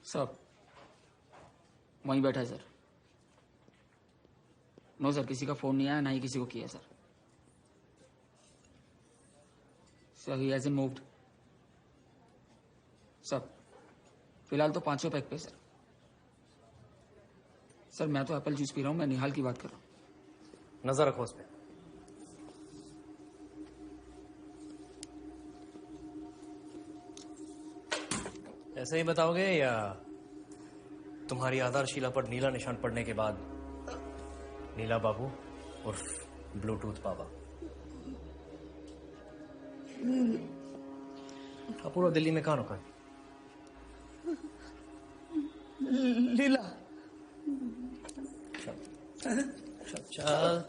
सब वहीं बैठा है सर। नो सर, किसी का फोन नहीं आया, ना ही किसी को किया sir. Sir he hasn't moved. Sir फिलहाल तो 500 पैक पे सर। सर मैं तो एप्पल जूस पी रहा हूँ, मैं निहाल की बात कर रहा हूँ। नजर रखो उस पे। ऐसे ही बताओगे या तुम्हारी आधारशिला पर नीला निशान पड़ने के बाद नीला बाबू उर्फ ब्लूटूथ बाबा पूरा दिल्ली में कहाँ रुका है? लीला चल चल।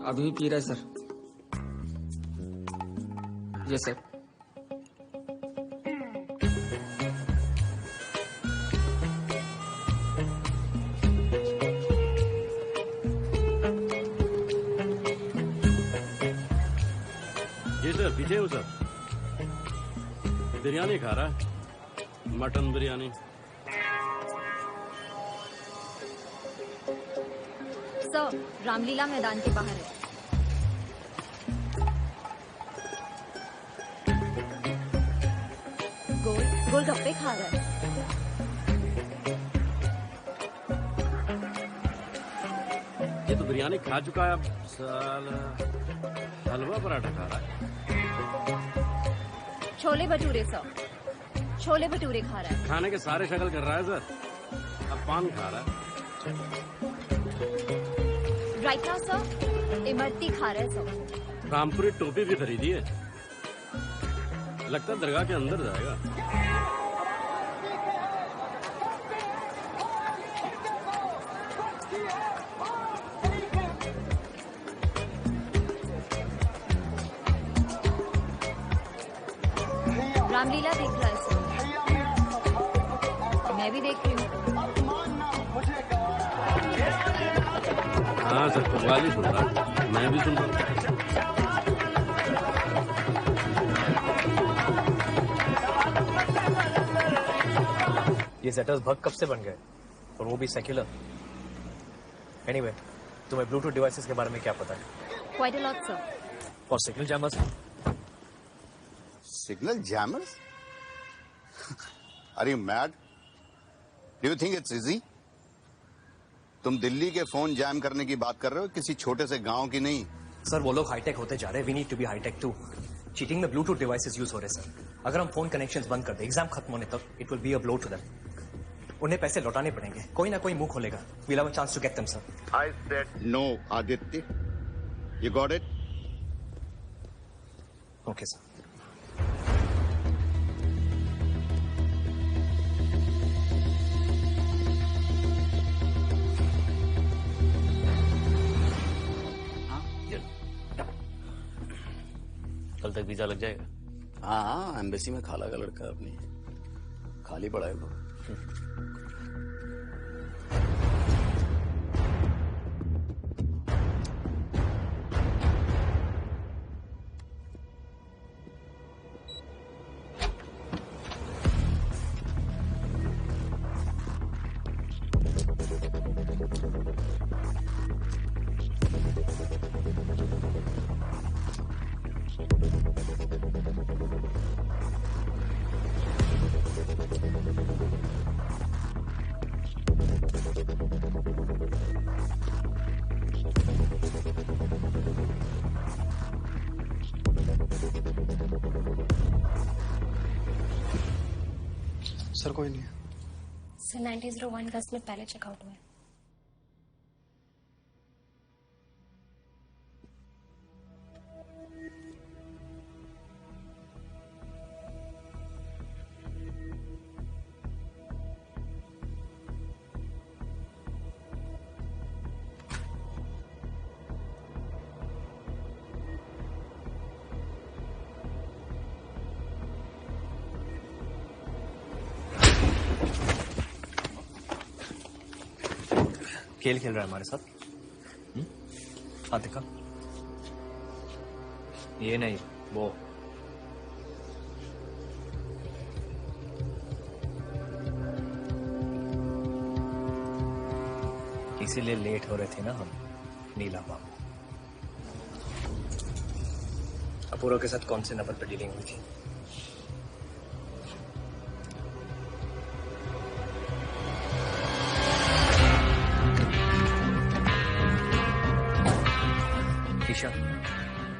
अभी पी रहे सर। ये सर। जी सर, पीछे हूँ सर। बिरयानी खा रहा है, मटन बिरयानी। सर, रामलीला मैदान के बाहर है। गोलगप्पे खा रहा है। ये तो बिरयानी खा चुका है, अब साला हलवा पराठा खा रहा है। छोले भटूरे सर, छोले भटूरे खा रहा है। खाने के सारे शक्ल कर रहा है सर, अब पान खा रहा है। रायता सर, इमरती खा रहा है सर। रामपुरी टोपी भी खरीदी है, लगता है दरगाह के अंदर जाएगा। रामलीला देख रहा है सर। मैं भी देख रही हूँ। हाँ सर, कव्वाली सुन रहा, मैं भी सुन रहा। ये सेटर्स भग कब से बन गए, और वो भी सेक्युलर। एनीवे, तुम्हें ब्लूटूथ डिवाइसेस के बारे में क्या पता है? Quite a lot, sir. और signal jammers? Signal jammers? Are you mad? Do you think it's easy? तुम दिल्ली के फोन जैम करने की बात कर रहे हो, किसी छोटे से गांव की नहीं। सर, वो लोग हाईटेक होते जा रहे हैं। We need to be high tech too. Cheating में ब्लूटूथ डिवाइसेस यूज हो रहे हैं सर। अगर हम फोन कनेक्शंस बंद कर दें एग्जाम खत्म होने तक, it will be a blow to them. उन्हें पैसे लौटाने पड़ेंगे, कोई ना कोई मुंह खोलेगा। We'll have a chance to get them sir. I said no, Aditya. You got it? Okay sir. कल तक वीजा लग जाएगा? हाँ, एम्बेसी में खाला का लड़का अपनी खाली पड़ा है वो। सर कोई नहीं है। सर 9001 का स्लिप पहले चेकआउट हुआ है। खेल खेल रहा है हमारे साथ। हाँ देखा, ये नहीं वो। इसीलिए लेट हो रहे थे ना हम, नीला बाबू। अपूर्व के साथ कौन से नंबर पर डीलिंग हुई थी? ईशा,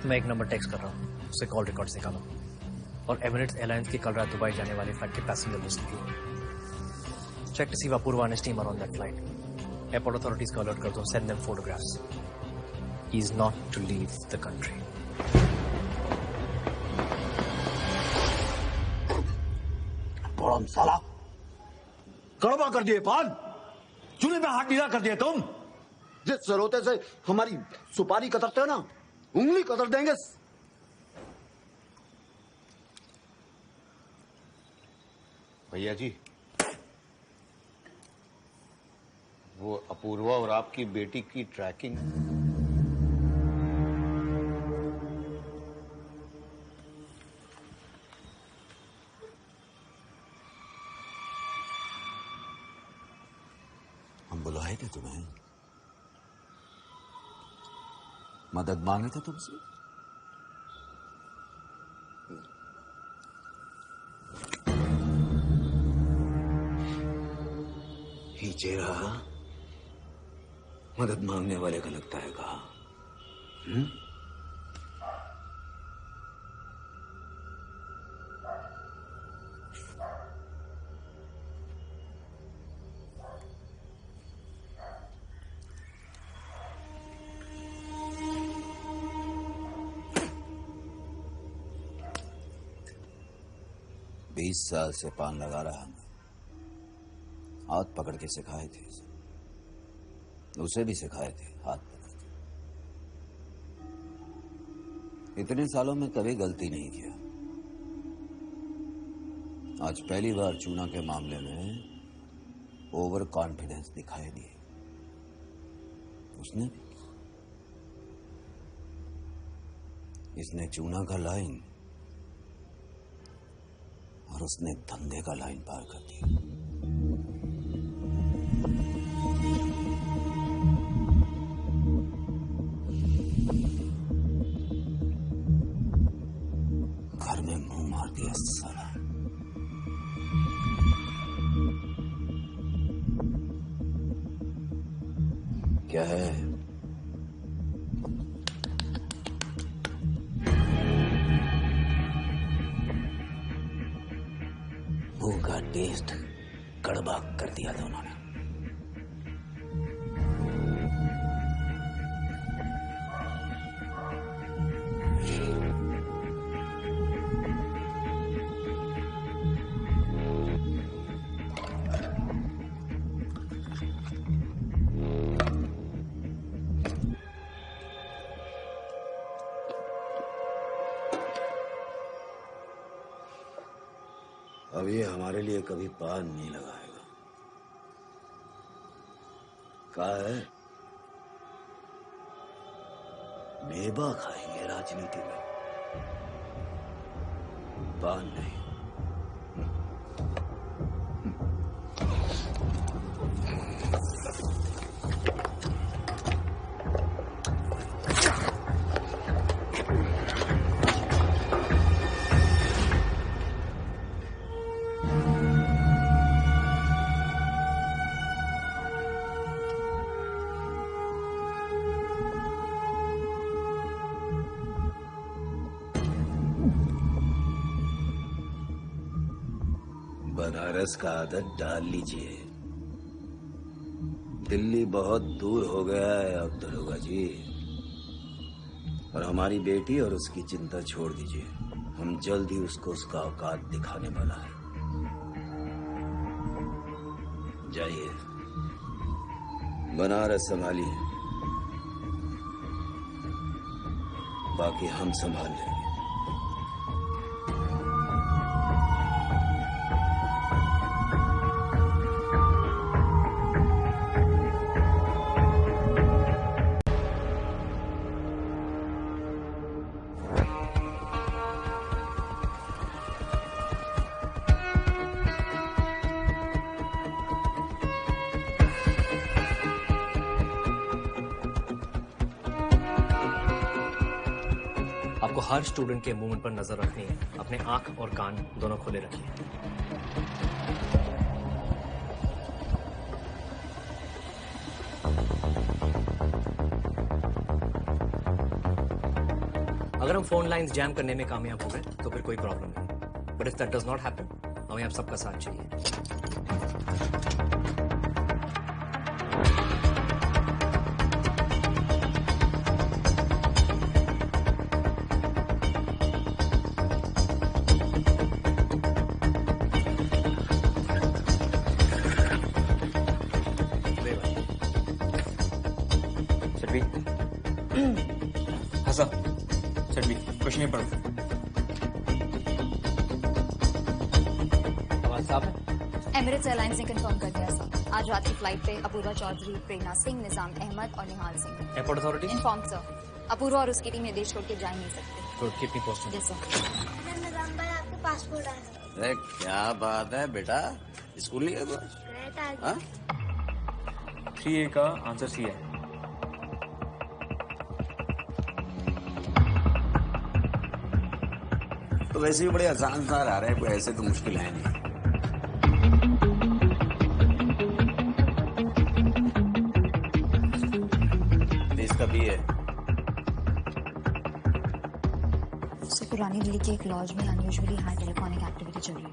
मैं एक नंबर टेक्स्ट कर रहा हूँ, उससे कॉल रिकॉर्ड निकालो और एमिरेट्स एयरलाइंस की कल रात दुबई जाने वाली फ्लाइट के पैसेंजर लिस्ट की। Check to see Apurva and team are on that flight. Airport authorities को अलर्ट कर दो, send them photographs. He is not to leave the country. साला कड़वा कर दिए पान, चूल्हे में हाथ ढीला कर दिए तुम। जिस सरोते से हमारी सुपारी कतरते हो ना, उंगली कतर देंगे। भैया जी, वो अपूर्वा और आपकी बेटी की ट्रैकिंग हम बुलाए थे तुम्हें, मदद मांगे थे तुमसे। ही चेहरा मदद मांगने वाले का लगता है कहा? बीस साल से पान लगा रहा मैं, हाथ पकड़ के सिखाए थे, उसे भी सिखाए थे हाथ पकड़ के। इतने सालों में कभी गलती नहीं किया। आज पहली बार चूना के मामले में ओवर कॉन्फिडेंस दिखाई दिए उसने भी। इसने चूना का लाइन और उसने धंधे का लाइन पार कर दिया। घर में मुंह मार दिया साला। क्या है? मुंह का टेस्ट कड़वा कर दिया था उन्होंने। अब ये हमारे लिए कभी पान नहीं लगाएगा। कहा है मेवा खाएंगे राजनीति में, पान नहीं। बनारस का आदत डाल लीजिए। दिल्ली बहुत दूर हो गया है अब दरोगा जी, और हमारी बेटी और उसकी चिंता छोड़ दीजिए। हम जल्द ही उसको उसका औकात दिखाने वाला है। जाइए, बनारस संभालिए, बाकी हम संभाल लेंगे। आपको हर स्टूडेंट के मूवमेंट पर नजर रखनी है। अपने आंख और कान दोनों खुले रखिए। अगर हम फोन लाइंस जैम करने में कामयाब हो गए तो फिर कोई प्रॉब्लम नहीं, but if that does not happen, हमें आप सबका साथ चाहिए। बी हाँ सर सेट बी क्वेश्चन ये पढ़ो। आवाज साफ है? एमिरेट्स एयरलाइंस ने कंफर्म कर दिया सर, आज रात की फ्लाइट पे अपूर्वा चौधरी, प्रेरणा सिंह, निजाम अहमद और Nihal Singh. Airport authority inform sir, Apoorva और उसकी टीम ये देश छोड़ के जा ही नहीं सकते। Good keep me posted. Yes sir. Nizam भाई आपके पासपोर्ट आया। अरे क्या बात है बेटा, स्कूल नहीं गए तो? 3A का आंसर सी है। तो वैसे भी बड़े आसान सा आ रहे हैं, कोई ऐसे तो मुश्किल है नहीं। इसका भी है। पुरानी दिल्ली के एक लॉज में अनयूजुअली हाई टेलीफोनिक एक्टिविटी चल रही है।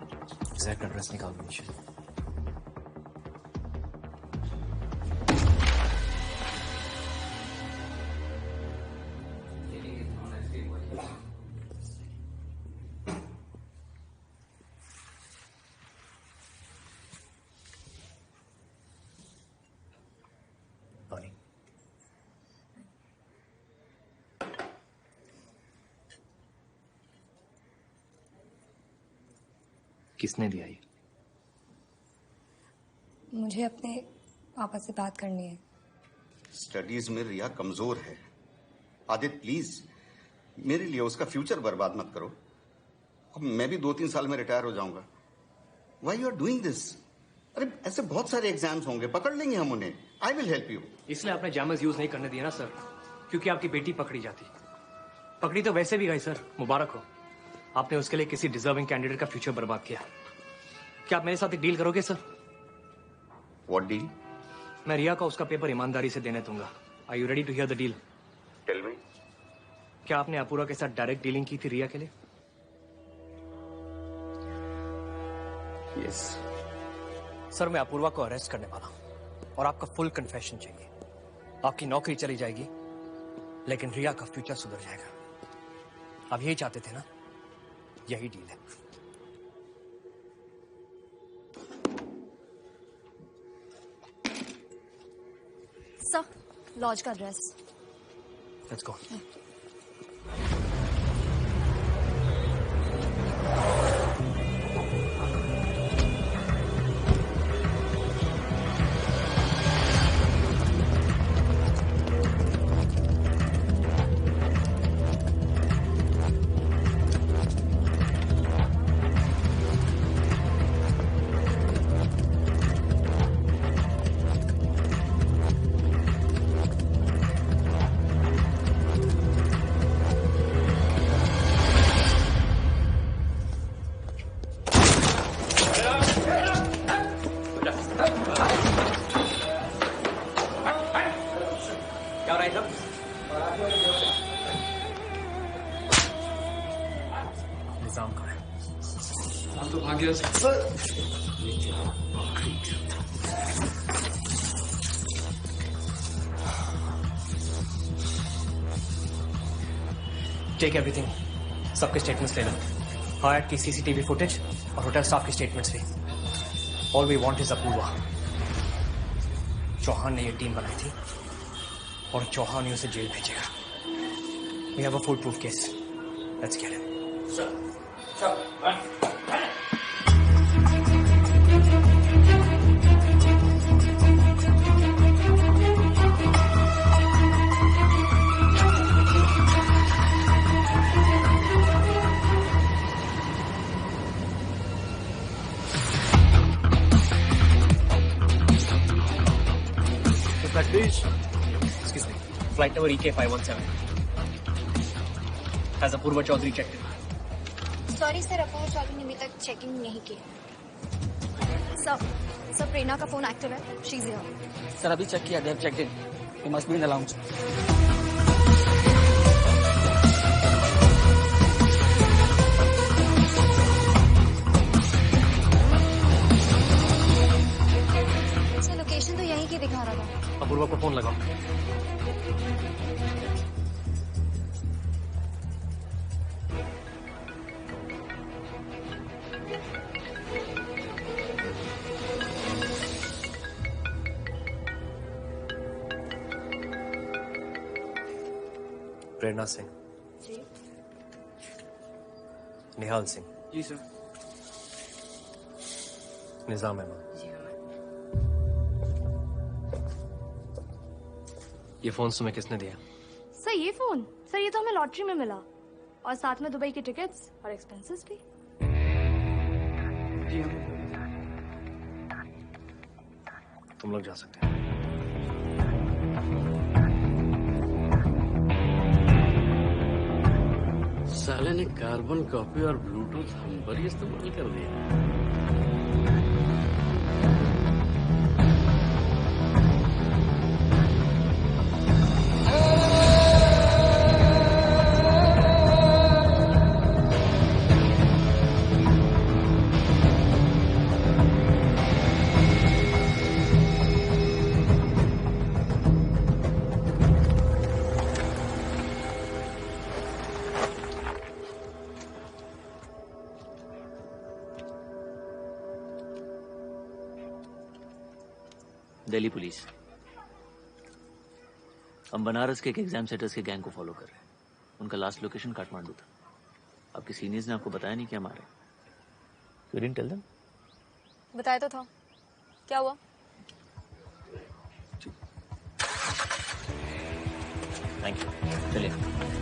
एग्जैक्ट एड्रेस निकाल दीजिए। किसने दिया ये? मुझे अपने पापा से बात करनी है। स्टडीज में रिया कमजोर है। आदित्य प्लीज मेरे लिए उसका फ्यूचर बर्बाद मत करो। अब मैं भी 2-3 साल में रिटायर हो जाऊंगा। Why you are doing this? अरे ऐसे बहुत सारे एग्जाम्स होंगे, पकड़ लेंगे हम उन्हें। I will help you. इसलिए आपने जैमर्स यूज नहीं करने दिया ना सर, क्योंकि आपकी बेटी पकड़ी जाती। पकड़ी तो वैसे भी गई सर, मुबारक हो। आपने उसके लिए किसी डिजर्विंग कैंडिडेट का फ्यूचर बर्बाद किया। क्या आप मेरे साथ एक डील करोगे सर? What deal? मैं रिया का उसका पेपर ईमानदारी से देने दूंगा। Are you ready to hear the deal? Tell me. क्या आपने अपूर्वा के साथ डायरेक्ट डीलिंग की थी रिया के लिए? यस। सर मैं अपूर्वा को अरेस्ट करने वाला हूं और आपका फुल कन्फेशन चाहिए। आपकी नौकरी चली जाएगी लेकिन रिया का फ्यूचर सुधर जाएगा। आप यही चाहते थे ना? यही डील है। सर लॉज का address. Let's go. Take everything. सबके स्टेटमेंट्स ले लो। हायट की सीसीटीवी फुटेज और होटल स्टाफ की स्टेटमेंट्स भी। All we want is Apurva. Chauhan ने ये टीम बनाई थी और चौहान ही उसे जेल भेजेगा। We have a foolproof case. Let's get it. Excuse me. Flight number EK517. Has Apurva Chaudhary checked in? Sorry sir, Apurva Chaudhary ने अभी तक चेकिंग नहीं किया। सर प्रेरणा का फोन एक्टिव है। She is here. सर अभी चेक किया, they have checked in. He must be in the lounge. Sir location तो यहीं की दिखा रहा था। अपूर्वा को फोन लगाओ। प्रेरणा सिंह। जी। निहाल सिंह। जी सर। निजाम अहमद। ये फोन तुम्हें किसने दिया? सर ये फोन, सर ये तो हमें लॉटरी में मिला और साथ में दुबई की टिकट्स और एक्सपेंसेस भी। जी तुम लोग जा सकते हो। साले ने कार्बन कॉपी और ब्लूटूथ हम पर ही इस्तेमाल कर दिया। दिल्ली पुलिस, हम बनारस के एक एग्जाम सेटर्स के गैंग को फॉलो कर रहे हैं। उनका लास्ट लोकेशन काठमांडू था। आपके सीनियर्स ने आपको बताया नहीं कि हम आ रहे हैं? You didn't tell them? बताया तो था। क्या हुआ? Thank you. चलिए।